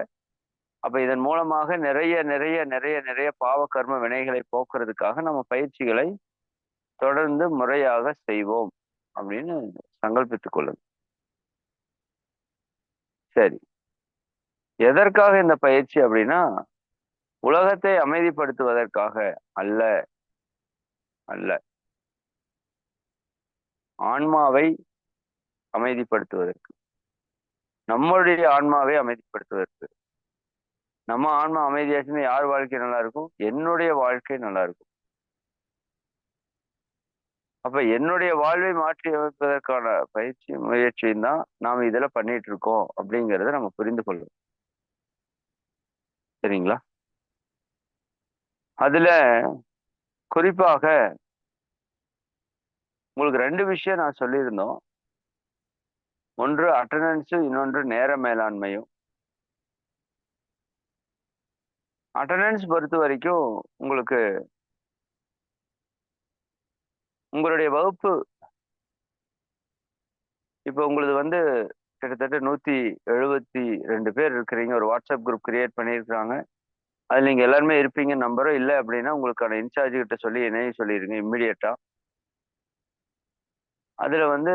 அப்ப இதன் மூலமாக நிறைய நிறைய நிறைய நிறைய பாவ கர்ம வினைகளை போக்குறதுக்காக நம்ம பயிற்சிகளை தொடர்ந்து முறையாக செய்வோம் அப்படின்னு சங்கல்பித்துக் கொள்ளுங்க. சரி. எதற்காக இந்த பயிற்சி அப்படின்னா, உலகத்தை அமைதிப்படுத்துவதற்காக அல்ல, அல்ல. ஆன்மாவை அமைதிப்படுத்துவதற்கு. நம்மளுடைய ஆன்மாவை அமைதிப்படுத்துவதற்கு. நம்ம ஆன்மா அமைதியாச்சுன்னா யார் வாழ்க்கை நல்லா இருக்கும்? என்னுடைய வாழ்க்கை நல்லா இருக்கும். அப்ப என்னுடைய வாழ்வை மாற்றி அமைப்பதற்கான பயிற்சி முயற்சியும் தான் நாம இதுல பண்ணிட்டு இருக்கோம் அப்படிங்கிறத நம்ம புரிந்து கொள்ளணும். சரிங்களா? அதுல குறிப்பாக உங்களுக்கு 2 விஷயம் நான் சொல்லியிருந்தோம். ஒன்று அட்டெண்டன்ஸும், இன்னொன்று நேர மேலாண்மையும். அட்டெண்டன்ஸ் பொறுத்த வரைக்கும் உங்களுக்கு உங்களுடைய வகுப்பு இப்ப உங்களுது வந்து கிட்டத்தட்ட 172 பேர் இருக்கிறீங்க. ஒரு வாட்ஸ்அப் குரூப் கிரியேட் பண்ணியிருக்கிறாங்க. அதுல நீங்க எல்லாருமே இருப்பீங்கன்னு நம்புறோம். இல்ல அப்படின்னா உங்களுக்கான இன்சார்ஜ் கிட்ட சொல்லி என்னையும் சொல்லிருங்க இம்மிடியட்டா. அதுல வந்து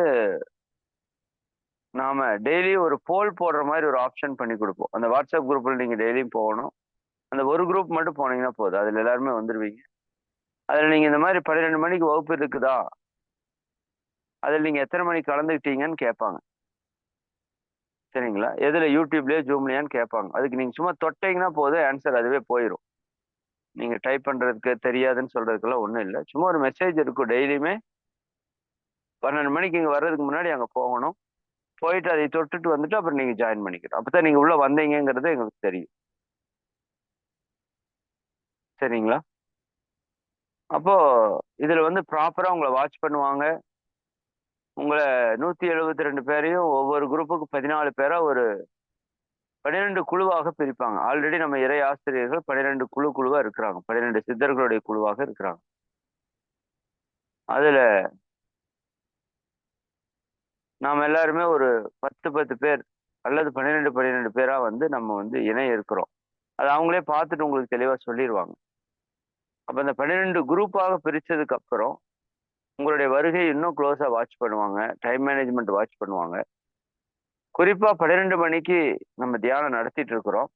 நாம டெய்லி ஒரு போல் போடுற மாதிரி ஒரு ஆப்ஷன் பண்ணி கொடுப்போம். அந்த வாட்ஸ்அப் குரூப்ல நீங்க டெய்லியும் போகணும். அந்த ஒரு குரூப் மட்டும் போனீங்கன்னா போதும். அதுல எல்லாருமே வந்துருவீங்க. அதுல நீங்க இந்த மாதிரி 12 மணிக்கு வகுப்பு இருக்குதா? அதுல நீங்க எத்தனை மணிக்கு கலந்துக்கிட்டீங்கன்னு கேட்பாங்க. சரிங்களா? எதுல யூடியூப்லயோ ஜூம்லயான்னு கேட்பாங்க. அதுக்கு நீங்க சும்மா தொட்டீங்கன்னா போதும், ஆன்சர் அதுவே போயிரும். நீங்க டைப் பண்றதுக்கு தெரியாதுன்னு சொல்றதுக்கெல்லாம் ஒண்ணும் இல்ல. சும்மா ஒரு மெசேஜ் இருக்கும் டெய்லியுமே. 12 மணிக்கு இங்க வர்றதுக்கு முன்னாடி அங்க போகணும். போயிட்டு அதை தொட்டுட்டு வந்துட்டு அப்புறம் நீங்க ஜாயின் பண்ணிக்கணும். அப்பதான் நீங்க உள்ள வந்தீங்கங்கிறது எங்களுக்கு தெரியும். சரிங்களா? அப்போ இதுல வந்து ப்ராப்பரா உங்கள வாட்ச் பண்ணுவாங்க. உங்கள 172 பேரையும் ஒவ்வொரு குரூப்புக்கு 14 பேரா ஒரு 12 குழுவாக பிரிப்பாங்க. ஆல்ரெடி நம்ம இறை ஆசிரியர்கள் 12 குழுவா இருக்கிறாங்க. 12 சித்தர்களுடைய குழுவாக இருக்கிறாங்க. அதுல நாம எல்லாருமே ஒரு 10 பேர் அல்லது 12 பேரா வந்து நம்ம வந்து இணைய இருக்கிறோம். அது அவங்களே பார்த்துட்டு உங்களுக்கு தெளிவா சொல்லிருவாங்க. அப்ப இந்த 12 குரூப்பாக பிரிச்சதுக்கு அப்புறம் உங்களுடைய வருகை இன்னும் க்ளோஸா வாட்ச் பண்ணுவாங்க. டைம் மேனேஜ்மெண்ட் வாட்ச் பண்ணுவாங்க. குறிப்பா 12 மணிக்கு நம்ம தியானம் நடத்திட்டு இருக்கிறோம்.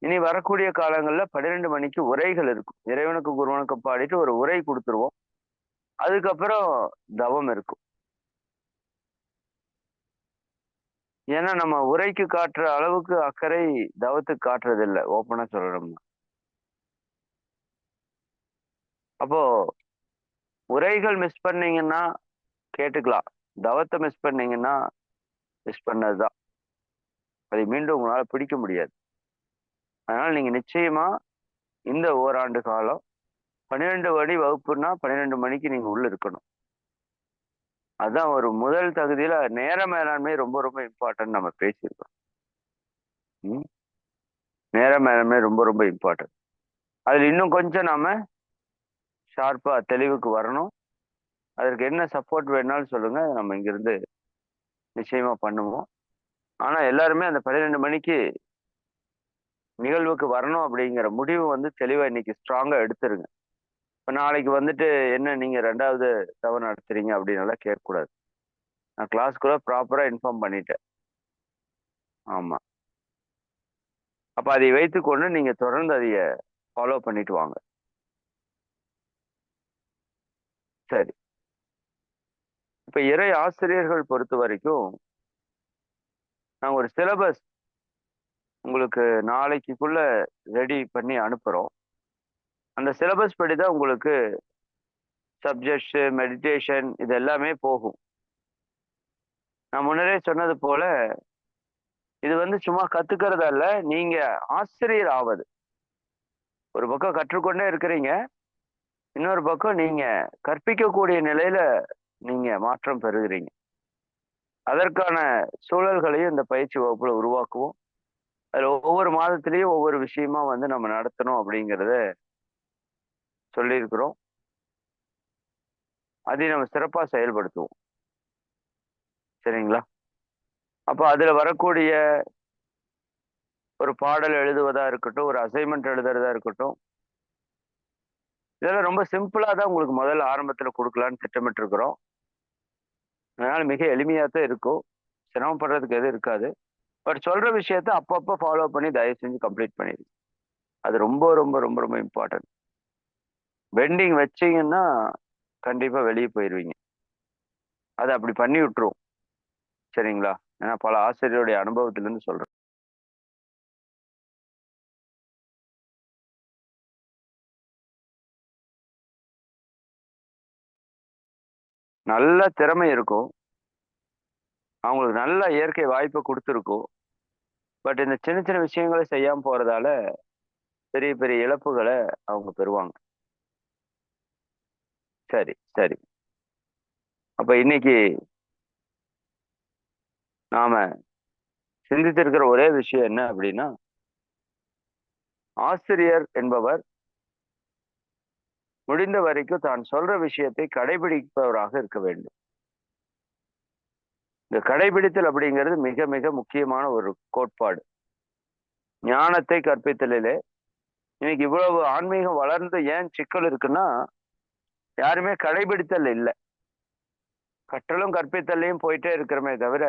இனி வரக்கூடிய காலங்கள்ல 12 மணிக்கு உரைகள் இருக்கும். இறைவனுக்கு குருவனுக்கு பாடிட்டு ஒரு உரை குடுத்துருவோம். அதுக்கப்புறம் தவம் இருக்கும். ஏன்னா நம்ம உரைக்கு காட்டுற அளவுக்கு அக்கறை தவத்துக்கு காட்டுறதில்ல. ஓப்பனா சொல்லணும்னா. அப்போ உரைகள் மிஸ் பண்ணீங்கன்னா கேட்டுக்கலாம். தவத்த மிஸ் பண்ணீங்கன்னா மிஸ் பண்ணதுதான். அதை மீண்டும் உங்களால பிடிக்க முடியாது. அதனால நீங்க நிச்சயமா இந்த ஓராண்டு காலம் 12 மணி வகுப்புன்னா 12 மணிக்கு நீங்க உள்ள இருக்கணும். அதான் ஒரு முதல் தகுதியில நேர மேலாண்மை ரொம்ப ரொம்ப இம்பார்ட்டன்ட் நம்ம பேசியிருக்கோம். ம். நேர மேலாண்மை ரொம்ப ரொம்ப இம்பார்ட்டன்ட். அதுல இன்னும் கொஞ்சம் நாம ஷார்ப்பா தெளிவுக்கு வரணும். அதற்கு என்ன சப்போர்ட் வேணும்னாலும் சொல்லுங்க. நம்ம இங்கிருந்து நிச்சயமா பண்ணுவோம். ஆனா எல்லாருமே அந்த 12 மணிக்கு நிகழ்வுக்கு வரணும் அப்படிங்கிற முடிவு வந்து தெளிவா இன்னைக்கு ஸ்ட்ராங்கா எடுத்துருங்க. இப்ப நாளைக்கு வந்துட்டு என்ன நீங்க 2வது தவறு நடத்துறீங்க அப்படின்னு எல்லாம் கேட்கக்கூடாது. நான் கிளாஸ்க்குள்ள ப்ராப்பரா இன்ஃபார்ம் பண்ணிட்டேன். ஆமா. அப்ப அதை வைத்துக்கொண்டு நீங்க தொடர்ந்து அதைய ஃபாலோ பண்ணிட்டு வாங்க. சரி. இப்ப இறை ஆசிரியர்கள் பொறுத்தவரைக்கும், நாங்க ஒரு சிலபஸ் உங்களுக்கு நாளைக்குள்ள ரெடி பண்ணி அனுப்புறோம். அந்த சிலபஸ் படி தான் உங்களுக்கு சப்ஜெக்ட்ஸ், மெடிடேஷன் இது எல்லாமே போகும். நான் முன்னரே சொன்னது போல, இது வந்து சும்மா கத்துக்கிறது அல்ல, நீங்க ஆசிரியர் ஆவது. ஒரு பக்கம் கற்றுக்கொண்டே இருக்கிறீங்க. இன்னொரு பக்கம் நீங்க கற்பிக்கக்கூடிய நிலையில நீங்க மாற்றம் பெறுகிறீங்க. அதற்கான சூழல்களையும் இந்த பயிற்சி வகுப்புல உருவாக்குவோம். அதுல ஒவ்வொரு மாதத்திலயும் ஒவ்வொரு விஷயமா வந்து நம்ம நடத்தணும் அப்படிங்கிறத சொல்லியிருக்கிறோம். அதை நம்ம சிறப்பா செயல்படுத்துவோம். சரிங்களா? அப்ப அதுல வரக்கூடிய ஒரு பாடல் எழுதுவதா இருக்கட்டும், ஒரு அசைன்மென்ட் எழுதுறதா இருக்கட்டும், இதெல்லாம் ரொம்ப சிம்பிளா தான் உங்களுக்கு முதல்ல ஆரம்பத்துல குடுக்கலான்னு திட்டமிட்டிருக்கிறோம். அதனால மிக எளிமையா தான் இருக்கும். சிரமப்படுறதுக்கு எதுவும் இருக்காது. பட் சொல்ற விஷயத்த அப்பப்ப ஃபாலோ பண்ணி தயவு செஞ்சு கம்ப்ளீட் பண்ணிடுங்க. அது ரொம்ப ரொம்ப ரொம்ப ரொம்ப இம்பார்ட்டன்ட். பெண்டிங் வச்சீங்கன்னா கண்டிப்பா வெளிய போயிருவீங்க. அத அப்படி பண்ணி விட்டுரும். சரிங்களா? ஏன்னா பல ஆசிரியருடைய அனுபவத்திலிருந்து சொல்றேன். நல்ல திறமை இருக்கும். அவங்களுக்கு நல்ல இயற்கை வாய்ப்ப குடுத்திருக்கும். பட் இந்த சின்ன சின்ன விஷயங்கள செய்யாம போறதால பெரிய பெரிய இழப்புகள அவங்க பெறுவாங்க. சரி, சரி. அப்ப இன்னைக்கு நாம சிந்தித்திருக்கிற ஒரே விஷயம் என்ன அப்படின்னா, ஆசிரியர் என்பவர் முடிந்த வரைக்கும் தான் சொல்ற விஷயத்தை கடைபிடிப்பவராக இருக்க வேண்டும். இந்த கடைபிடித்தல் அப்படிங்கிறது மிக மிக முக்கியமான ஒரு கோட்பாடு. ஞானத்தை கற்பித்தலிலே இன்னைக்கு இவ்வளவு ஆன்மீகம் வளர்ந்து ஏன் சிக்கல் இருக்குன்னா, யாருமே கடைபிடித்தல் இல்ல. கற்றலும் கற்பித்தல்லையும் போயிட்டே இருக்கிறோமே தவிர,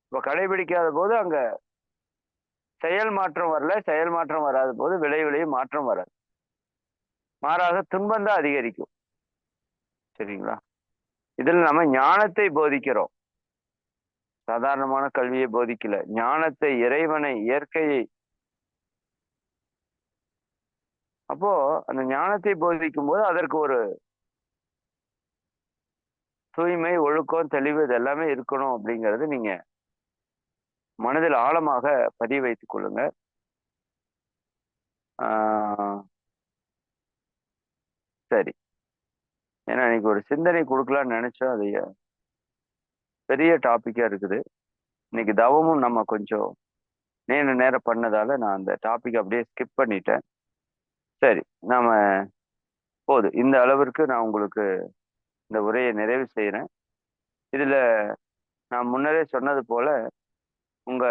இப்ப கடைபிடிக்காத போது அங்க செயல் மாற்றம் வரல. செயல் மாற்றம் வராத போது விளைவிலேயும் மாற்றம் வராது. மாறாக துன்பம் தான் அதிகரிக்கும். சரிங்களா? இதில் நம்ம ஞானத்தை போதிக்கிறோம். சாதாரணமான கல்வியை போதிக்கல. ஞானத்தை, இறைவனை, இயற்கையை. அப்போ அந்த ஞானத்தை போதிக்கும்போது அதற்கு ஒரு தூய்மை, ஒழுக்கம், தெளிவு இது எல்லாமே இருக்கணும் அப்படிங்கிறது நீங்க மனதில் ஆழமாக பதிய வைத்துக் கொள்ளுங்க. ஆஹ் சரி. ஏன்னா இன்னைக்கு ஒரு சிந்தனை கொடுக்கலாம்னு நினைச்சோம். அது பெரிய டாபிக்கா இருக்குது. இன்னைக்கு தவமும் நம்ம கொஞ்சம் நீண்ட நேரம் பண்ணதால நான் அந்த டாபிக் அப்படியே ஸ்கிப் பண்ணிட்டேன். சரி, நாம போதும். இந்த அளவிற்கு நான் உங்களுக்கு இந்த உரையை நிறைவு செய்கிறேன். இதுல நான் முன்னரே சொன்னது போல உங்க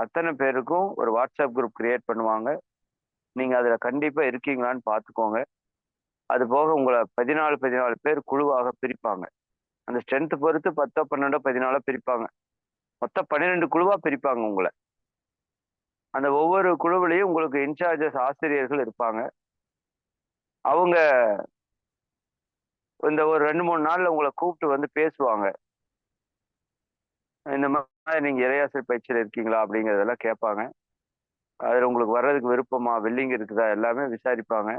அத்தனை பேருக்கும் ஒரு வாட்ஸ்அப் குரூப் கிரியேட் பண்ணுவாங்க. நீங்க அதுல கண்டிப்பா இருக்கீங்களான்னு பார்த்துக்கோங்க. அது போக உங்களை 14 பேர் குழுவாக பிரிப்பாங்க. அந்த ஸ்ட்ரென்த் பொறுத்து 10 12 14 பிரிப்பாங்க. மொத்தம் 12 குழுவா பிரிப்பாங்க உங்களை. அந்த ஒவ்வொரு குழுவிலையும் உங்களுக்கு இன்சார்ஜஸ் ஆசிரியர்கள் இருப்பாங்க. அவங்க இந்த ஒரு 2-3 நாள்ல உங்களை கூப்பிட்டு வந்து பேசுவாங்க. இந்த மாதிரி நீங்க இறையாசிரியர் பயிற்சியில் இருக்கீங்களா அப்படிங்கிறதெல்லாம் கேட்பாங்க. அதுல உங்களுக்கு வர்றதுக்கு விருப்பமா, வில்லிங் இருக்குதா, எல்லாமே விசாரிப்பாங்க.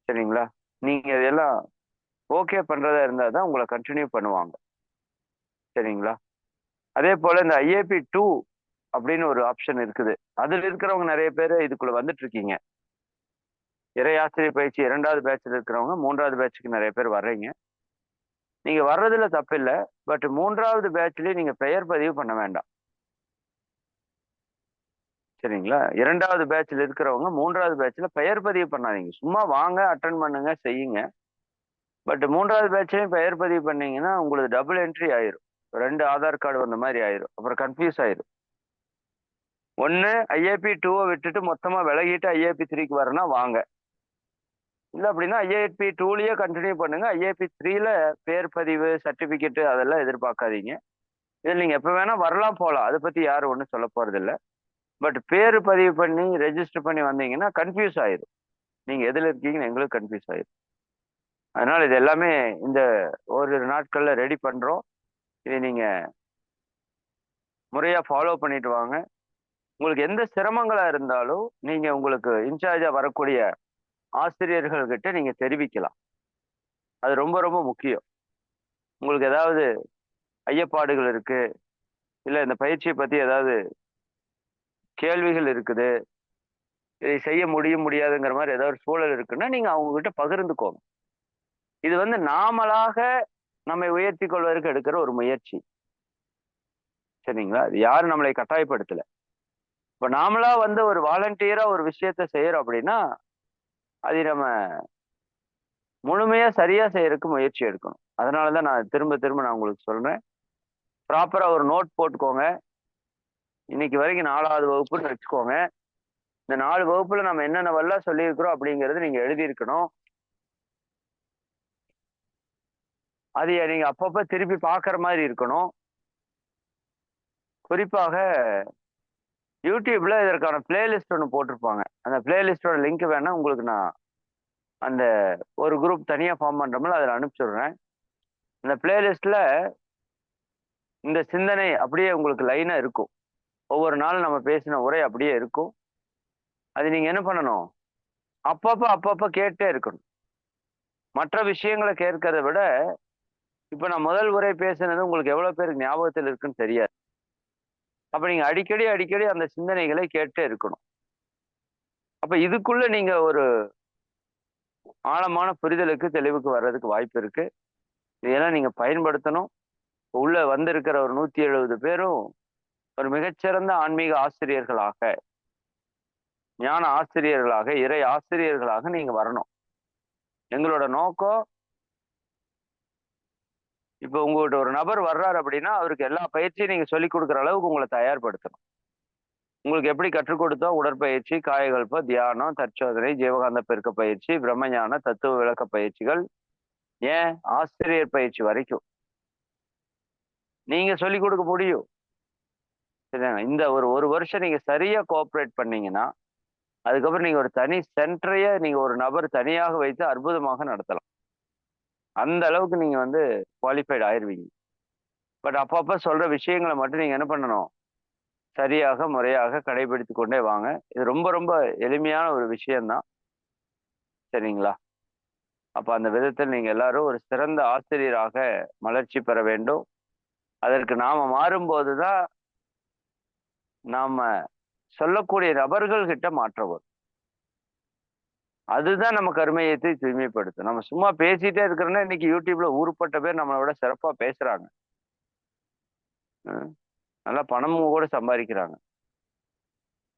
சரிங்களா? நீங்க இதெல்லாம் ஓகே பண்றதா இருந்தா தான் உங்களை கண்டினியூ பண்ணுவாங்க. சரிங்களா? அதே போல இந்த IAP2 அப்படின்னு ஒரு ஆப்ஷன் இருக்குது. அதுல இருக்கிறவங்க நிறைய பேர் இதுக்குள்ள வந்துட்டு இருக்கீங்க. இறையாசிரியர் பயிற்சி 2வது பேட்ச்ல இருக்கிறவங்க 3வது பேட்சுக்கு நிறைய பேர் வர்றீங்க. நீங்க வர்றதுல தப்பில்லை. பட் 3வது பேட்ச்லயே நீங்க பெயர் பதிவு பண்ண வேண்டாம். சரிங்களா? 2வது பேட்ச்ல இருக்கிறவங்க 3வது பேட்ச்ல பெயர் பதிவு பண்ணாதீங்க. சும்மா வாங்க, அட்டன் பண்ணுங்க, செய்யுங்க. பட் 3வது பேட்ச்லயும் பெயர் பதிவு பண்ணீங்கன்னா உங்களுக்கு டபுள் என்ட்ரி ஆயிரும். 2 ஆதார் கார்டு வந்த மாதிரி ஆயிரும். அப்புறம் கன்ஃபியூஸ் ஆயிரும். ஒண்ணு IAP2 விட்டுட்டு மொத்தமா விலகிட்டு IAP3க்கு வரனா வாங்க. இல்ல அப்படின்னா IAP2லயே கண்டினியூ பண்ணுங்க. IAP3ல பேர் பதிவு, சர்டிபிகேட் அதெல்லாம் எதிர்பார்க்காதீங்க. இதில் நீங்க எப்ப வேணா வரலாம், போலாம். அதை பத்தி யாரும் ஒன்றும் சொல்ல போறது இல்லை. பட் பேர் பதிவு பண்ணி ரெஜிஸ்டர் பண்ணி வந்தீங்கன்னா கன்ஃபியூஸ் ஆயிரும். நீங்க எதுல இருக்கீங்கன்னு எங்களுக்கு கன்ஃபியூஸ் ஆயிரும். அதனால இது எல்லாமே இந்த ஓரிரு நாட்கள்ல ரெடி பண்றோம். இதை நீங்க முறையா ஃபாலோ பண்ணிட்டு வாங்க. உங்களுக்கு எந்த சிரமங்களா இருந்தாலும் நீங்க உங்களுக்கு இன்சார்ஜா வரக்கூடிய ஆசிரியர்கள் கிட்ட நீங்க தெரிவிக்கலாம். அது ரொம்ப ரொம்ப முக்கியம். உங்களுக்கு ஏதாவது ஐயப்பாடுகள் இருக்கு, இல்ல இந்த பயிற்சியை பத்தி ஏதாவது கேள்விகள் இருக்குது, இதை செய்ய முடியும் முடியாதுங்கிற மாதிரி ஏதாவது ஒரு சூழல் இருக்குன்னா நீங்க அவங்க கிட்ட பகிர்ந்துக்கோங்க. இது வந்து நாமளாக நம்மை உயர்த்தி கொள்வதற்கு எடுக்கிற ஒரு முயற்சி. சரிங்களா? இது யாரும் நம்மளை கட்டாயப்படுத்தல. இப்ப நாமளா வந்து ஒரு வாலண்டியரா ஒரு விஷயத்த செய்யறோம் அப்படின்னா அதை நம்ம முழுமையா சரியா செய்யறதுக்கு முயற்சி எடுக்கணும். அதனாலதான் நான் திரும்ப திரும்ப நான் உங்களுக்கு சொல்றேன். ப்ராப்பரா ஒரு நோட் போட்டுக்கோங்க. இன்னைக்கு வரைக்கும் 4வது வகுப்புன்னு வச்சுக்கோங்க. இந்த 4 வகுப்புல நம்ம என்னென்னவெல்லாம் சொல்லியிருக்கிறோம் அப்படிங்கறது நீங்க எழுதியிருக்கணும். அதை நீங்க அப்பப்ப திருப்பி பார்க்குற மாதிரி இருக்கணும். குறிப்பாக யூடியூப்ல இதற்கான பிளேலிஸ்ட் ஒன்று போட்டிருப்பாங்க. அந்த பிளேலிஸ்டோட லிங்க் வேணா உங்களுக்கு நான் அந்த ஒரு குரூப் தனியாக ஃபார்ம் பண்றோம்ல அதில் அனுப்பிச்சுடுறேன். அந்த பிளேலிஸ்ட்ல இந்த சிந்தனை அப்படியே உங்களுக்கு லைனா இருக்கும். ஒவ்வொரு நாளும் நம்ம பேசின உரை அப்படியே இருக்கும். அது நீங்க என்ன பண்ணணும்? அப்பப்ப கேட்டே இருக்கணும். மற்ற விஷயங்களை கேட்கறத விட இப்ப நான் முதல் உரை பேசினது உங்களுக்கு எவ்வளவு பேருக்கு ஞாபகத்தில் இருக்குன்னு தெரியாது. அப்ப நீங்க அடிக்கடி அந்த சிந்தனைகளை கேட்டே இருக்கணும். அப்ப இதுக்குள்ள நீங்க ஒரு ஆழமான புரிதலுக்கு, தெளிவுக்கு வர்றதுக்கு வாய்ப்பு இருக்கு. இதெல்லாம் நீங்க பயன்படுத்தணும். உள்ள வந்திருக்கிற ஒரு 170 பேரும் ஒரு மிகச்சிறந்த ஆன்மீக ஆசிரியர்களாக, ஞான ஆசிரியர்களாக, இறை ஆசிரியர்களாக நீங்க வரணும். எங்களோட நோக்கம் இப்ப உங்ககிட்ட ஒரு நபர் வர்றாரு அப்படின்னா அவருக்கு எல்லா பயிற்சியும் நீங்க சொல்லிக் கொடுக்குற அளவுக்கு உங்களை தயார்படுத்தணும். உங்களுக்கு எப்படி கற்றுக் கொடுத்தோம்? உடற்பயிற்சி, காயகல்ப, தியானம், தற்சோதனை, ஜீவகாந்த பெருக்க பயிற்சி, பிரம்மஞான, தத்துவ விளக்க பயிற்சிகள், ஏன் ஆசிரியர் பயிற்சி வரைக்கும் நீங்க சொல்லிக் கொடுக்க முடியும். சரிதாங்க? இந்த ஒரு வருஷம் நீங்க சரியா கோஆப்ரேட் பண்ணீங்கன்னா அதுக்கப்புறம் நீங்க ஒரு தனி சென்டரையே நீங்க ஒரு நபர் தனியாக வைத்து அற்புதமாக நடத்தலாம். அந்த அளவுக்கு நீங்க வந்து குவாலிஃபைடு ஆயிருவீங்க. பட் அப்பப்ப சொல்ற விஷயங்களை மட்டும் நீங்க என்ன பண்ணணும்? சரியாக, முறையாக கடைபிடித்து கொண்டே வாங்க. இது ரொம்ப ரொம்ப எளிமையான ஒரு விஷயம்தான். சரிங்களா? அப்ப அந்த விதத்தில் நீங்க எல்லாரும் ஒரு சிறந்த ஆசிரியராக மலர்ச்சி பெற வேண்டும். அதற்கு நாம மாறும்போதுதான் நாம சொல்லக்கூடிய நபர்கள் கிட்ட மாற்றம் வரும். அதுதான் நம்ம கருமையத்தை தூய்மைப்படுத்தும். நம்ம சும்மா பேசிட்டே இருக்கிறோம்னா இன்னைக்கு யூடியூப்ல ஊருப்பட்ட பேர் நம்மளை விட சிறப்பா பேசுறாங்க. நல்லா பணமும் கூட சம்பாதிக்கிறாங்க.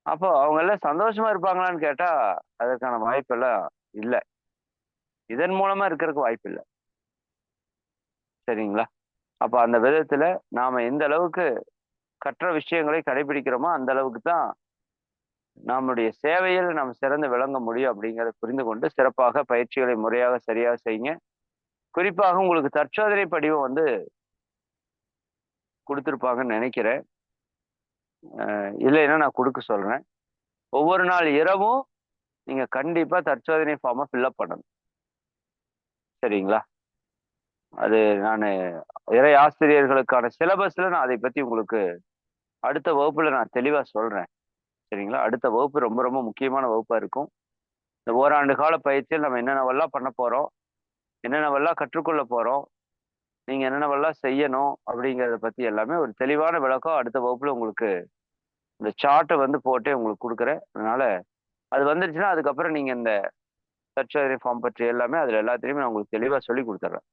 அப்போ அவங்க எல்லாம் சந்தோஷமா இருப்பாங்களான்னு கேட்டா அதற்கான வாய்ப்பெல்லாம் இல்லை. இதன் மூலமா இருக்கிறதுக்கு வாய்ப்பு இல்லை. சரிங்களா? அப்ப அந்த விதத்துல நாம எந்த அளவுக்கு கற்ற விஷயங்களை கடைபிடிக்கிறோமோ அந்த அளவுக்கு தான் நம்முடைய சேவையில் நாம் சிறந்து விளங்க முடியும் அப்படிங்கிறத புரிந்து கொண்டு சிறப்பாக பயிற்சிகளை முறையாக சரியாக செய்யுங்க. குறிப்பாக உங்களுக்கு தற்சோதனை படிவம் கொடுத்துருப்பாங்கன்னு நினைக்கிறேன். இல்லைன்னா நான் கொடுக்க சொல்றேன். ஒவ்வொரு நாள் இரவும் நீங்க கண்டிப்பா தற்சோதனை ஃபார்மை ஃபில்அப் பண்ணணும். சரிங்களா? அது நான் இறை ஆசிரியர்களுக்கான சிலபஸ்ல நான் அதை பத்தி உங்களுக்கு அடுத்த வகுப்புல நான் தெளிவா சொல்றேன். சரிங்களா? அடுத்த வகுப்பு ரொம்ப ரொம்ப முக்கியமான வகுப்பா இருக்கும். இந்த ஓராண்டு கால பயிற்சியில் நம்ம என்னென்னவெல்லாம் பண்ண போறோம், என்னென்னவெல்லாம் கற்றுக்கொள்ள போறோம், நீங்க என்னென்னவெல்லாம் செய்யணும் அப்படிங்கிறத பத்தி எல்லாமே ஒரு தெளிவான விளக்கம் அடுத்த வகுப்புல உங்களுக்கு இந்த சார்ட்டை போட்டே உங்களுக்கு கொடுக்குறேன். அதனால அது வந்துருச்சுன்னா அதுக்கப்புறம் நீங்க இந்த தற்சோதனை ஃபார்ம் பற்றி எல்லாமே அதுல எல்லாத்தையுமே நான் உங்களுக்கு தெளிவா சொல்லி கொடுத்துட்றேன்.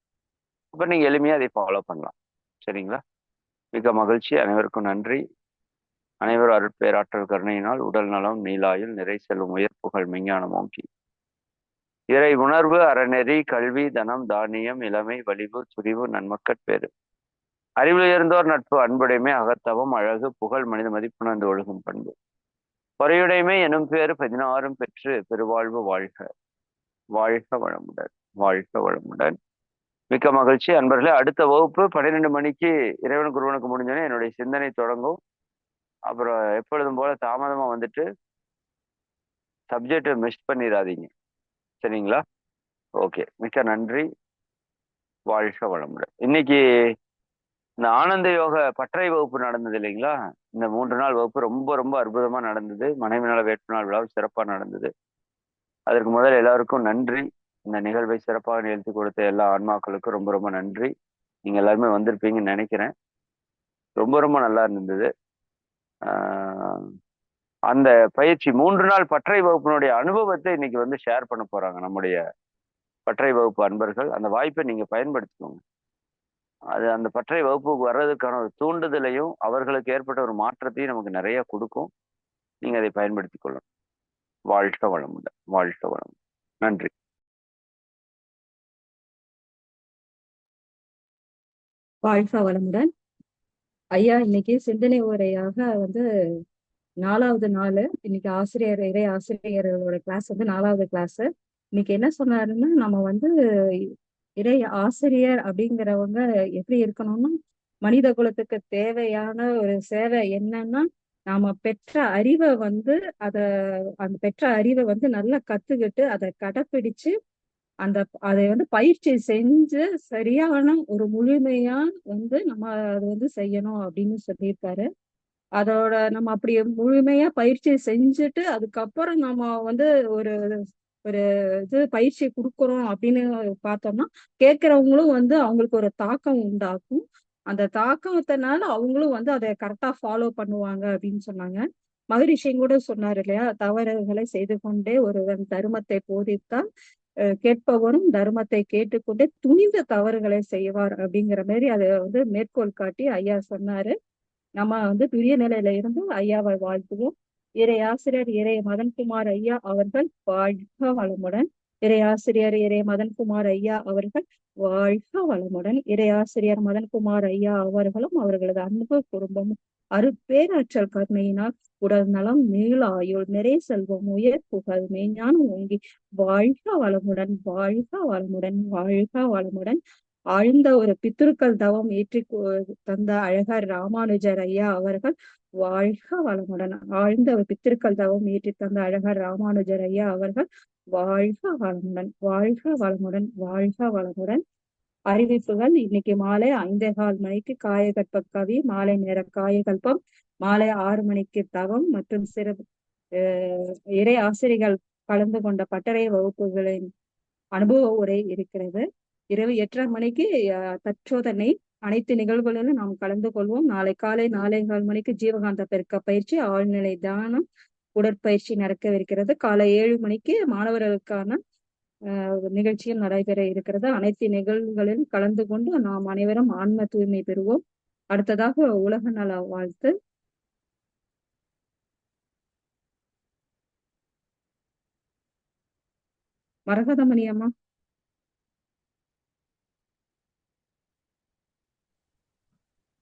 அப்புறம் நீங்க எளிமையா அதை ஃபாலோ பண்ணலாம். சரிங்களா? மிக மகிழ்ச்சி. அனைவருக்கும் நன்றி. அனைவரும் அருட்பேராற்றல் கருணையினால் உடல் நலம், நீலாயுள், நிறை செல்வம், உயர் புகழ், மெஞ்ஞானம் ஓங்கி இறை உணர்வு, அறநெறி, கல்வி, தனம், தானியம், இளமை, வலிவு, துரிவு, நன்மக்கட்பேறு, அறிவில் உயர்ந்தோர் நட்பு, அன்புடைமை, அகத்தவம், அழகு, புகழ், மனித மதிப்புணர்ந்து ஒழுகும் பண்பு, பொறையுடைமை எனும் பேறு 16 பெற்று பெருவாழ்வு வாழ்க. வாழ்க வளமுடன். வாழ்க வளமுடன். மிக்க மகிழ்ச்சி அன்பர்களே. அடுத்த வகுப்பு 12 மணிக்கு இறைவனுக்கு ஒருவனுக்கு முடிஞ்சோடனே என்னுடைய சிந்தனை தொடங்கும். அப்புறம் எப்பொழுதும் போல தாமதமா வந்துட்டு சப்ஜெக்டை மிஸ் பண்ணிடாதீங்க. சரிங்களா? ஓகே, மிக்க நன்றி. வாழ்க வளமுடன். இன்னைக்கு இந்த ஆனந்த யோக பட்டறை வகுப்பு நடந்தது இல்லைங்களா? இந்த 3 நாள் வகுப்பு ரொம்ப ரொம்ப அற்புதமா நடந்தது. மனைவி நல வேட்பு நாள் விழா சிறப்பா நடந்தது. அதற்கு முதல் எல்லாருக்கும் நன்றி. இந்த நிகழ்வை சிறப்பாக நிகழ்த்தி கொடுத்த எல்லா ஆன்மாக்களுக்கும் ரொம்ப ரொம்ப நன்றி. நீங்க எல்லாருமே வந்திருப்பீங்கன்னு நினைக்கிறேன். ரொம்ப ரொம்ப நல்லா இருந்தது. அந்த பயிற்சி 3 நாள் பட்டறை வகுப்பினுடைய அனுபவத்தை இன்னைக்கு ஷேர் பண்ண போறாங்க நம்முடைய பட்டறை வகுப்பு அன்பர்கள். அந்த வாய்ப்பை நீங்க பயன்படுத்திக்கோங்க. அது அந்த பட்டறை வகுப்புக்கு வர்றதுக்கான ஒரு தூண்டுதலையும் அவர்களுக்கு ஏற்பட்ட ஒரு மாற்றத்தையும் நமக்கு நிறைய கொடுக்கும். நீங்க அதை பயன்படுத்திக் கொள்ளணும். வாழ்க வளமுடன். வாழ்க வளமுடன். நன்றி. வாழ்க வளமுடன். ஐயா, இன்னைக்கு சிந்தனை உரையாக 4வது நாள். இன்னைக்கு இறை ஆசிரியர்களோட கிளாஸ் 4வது கிளாஸ். இன்னைக்கு என்ன சொன்னாருன்னா, நம்ம இறை ஆசிரியர் அப்படிங்கிறவங்க எப்படி இருக்கணும்னா, மனித குலத்துக்கு தேவையான ஒரு சேவை என்னன்னா, நாம பெற்ற அறிவை அந்த பெற்ற அறிவை நல்லா கத்துக்கிட்டு அதை கடைப்பிடிச்சு அதை பயிற்சி செஞ்சு சரியான ஒரு முழுமையா நம்ம அதை செய்யணும் அப்படின்னு சொல்லியிருக்காரு. அதோட நம்ம அப்படி முழுமையா பயிற்சி செஞ்சுட்டு அதுக்கப்புறம் நம்ம ஒரு ஒரு பயிற்சி கொடுக்குறோம் அப்படின்னு பார்த்தோம்னா, கேட்கிறவங்களும் அவங்களுக்கு ஒரு தாக்கம் உண்டாக்கும். அந்த தாக்கத்தினால அவங்களும் அதை கரெக்டா ஃபாலோ பண்ணுவாங்க அப்படின்னு சொன்னாங்க. மகரிஷியும் கூட சொன்னாரு இல்லையா, தவறுகளை செய்து கொண்டே ஒருவன் தர்மத்தை போதித்தால் கேட்பவரும் தர்மத்தை கேட்டுக்கொண்டே துணிந்த தவறுகளை செய்வார் அப்படிங்கிற மாதிரி அதை மேற்கோள் காட்டி ஐயா சொன்னாரு. நம்ம துரிய நிலையில இருந்து ஐயாவை வாழ்த்துவோம். இறை ஆசிரியர் இறை மதன்குமார் ஐயா அவர்கள் வாழ்க வளமுடன். இறை ஆசிரியர் இறை மதன்குமார் ஐயா அவர்கள் வாழ்க வளமுடன். இறை ஆசிரியர் மதன்குமார் ஐயா அவர்களும் அவர்களது அன்பு குடும்பமும் அருட்பேராற்றல் கருணையினால் உடல் நலம், நீள ஆயுள், நிறை செல்வம், உயர் புகழ், மெய்ஞானம் ஓங்கி வாழ்க வளமுடன். வாழ்க வளமுடன். வாழ்க வளமுடன். ஆழ்ந்த ஒரு பித்ருக்கள் தவம் ஏற்றி தந்த அழகர் ராமானுஜர் ஐயா அவர்கள் வாழ்க வளமுடன். ஆழ்ந்த ஒரு பித்திருக்கள் தவம் ஏற்றி தந்த அழகர் ராமானுஜர் ஐயா அவர்கள் வாழ்க வளமுடன். வாழ்க வளமுடன். வாழ்க வளமுடன். அறிவிப்புகள்: இன்னைக்கு மாலை 5:15 மணிக்கு காயகல்ப கவி, மாலை நேர காயகல்பம், மாலை 6 மணிக்கு தவம் மற்றும் இறை ஆசிரியர்கள் கலந்து கொண்ட பட்டறை வகுப்புகளின் அனுபவ உரை இருக்கிறது. இரவு 8:30 மணிக்கு தற்சோதனை. அனைத்து நிகழ்வுகளிலும் நாம் கலந்து கொள்வோம். நாளை காலை 4:15 மணிக்கு ஜீவகாந்த பெருக்க பயிற்சி, ஆழ்நிலை தியானம், உடற்பயிற்சி நடக்கவிருக்கிறது. காலை 7 மணிக்கு மாணவர்களுக்கான நிகழ்ச்சியும் நடைபெற இருக்கிறது. அனைத்து நிகழ்வுகளிலும் கலந்து கொண்டு நாம் அனைவரும் ஆன்ம தூய்மை பெறுவோம். அடுத்ததாக உலக நல வாழ்த்து. மரகதமணி அம்மா.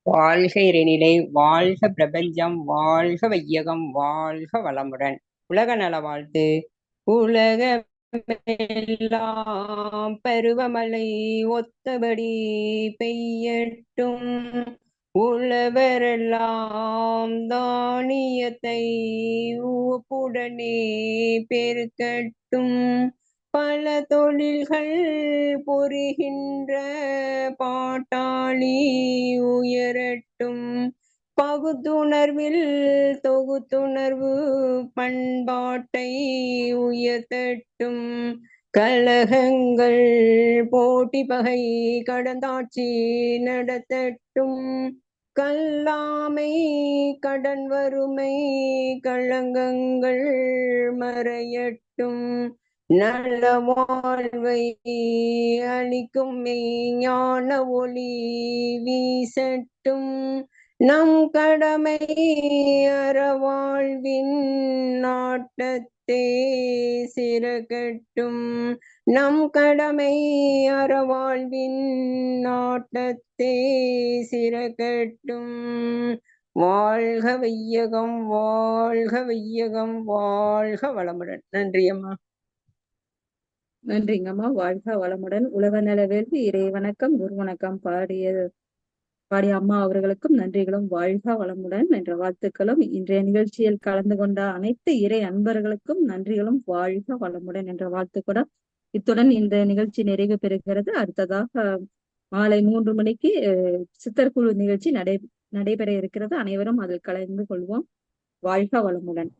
வாழ்க இறைநிலை, வாழ்க பிரபஞ்சம், வாழ்க வையகம், வாழ்க வளமுடன். உலக நல வாழ்த்து. உலகமெல்லாம் பருவமழை ஒத்தபடி பெய்யட்டும். உழவரெல்லாம் தானியத்தை உவப்புடனே பெருக்கட்டும். பல தொழில்கள் புரிகின்ற பாட்டாளி உயரட்டும். பகுத்துணர்வில் தொகுத்துணர்வு பண்பாட்டை உயர்த்தட்டும். கலகங்கள் போட்டி பகை கடந்தாட்சி நடத்தட்டும். கல்லாமை கடன் வறுமை களங்கங்கள் மறையட்டும். நல்ல வாழ்வை அளிக்கும் மெய்ஞான ஒளி வீசட்டும். நம் கடமை அறவாழ்வின் நாட்டத்தே சிறகட்டும். நம் கடமை அறவாழ்வின் நாட்டத்தே சிறகட்டும். வாழ்க வையகம், வாழ்க வையகம், வாழ்க வளமுடன். நன்றி அம்மா. நன்றிங்கம்மா. வாழ்க வளமுடன். உலக நல வேள்வி இறை வணக்கம் குரு வணக்கம் பாடிய அம்மா அவர்களுக்கும் நன்றிகளும். வாழ்க வளமுடன் என்ற வாழ்த்துக்களும். இன்றைய நிகழ்ச்சியில் கலந்து கொண்ட அனைத்து இறை அன்பர்களுக்கும் நன்றிகளும். வாழ்க வளமுடன் என்ற வாழ்த்துக்களும். இத்துடன் இந்த நிகழ்ச்சி நிறைவு பெறுகிறது. அடுத்ததாக மாலை 3 மணிக்கு சித்தர் குழு நிகழ்ச்சி நடைபெற இருக்கிறது. அனைவரும் அதில் கலந்து கொள்வோம். வாழ்க வளமுடன்.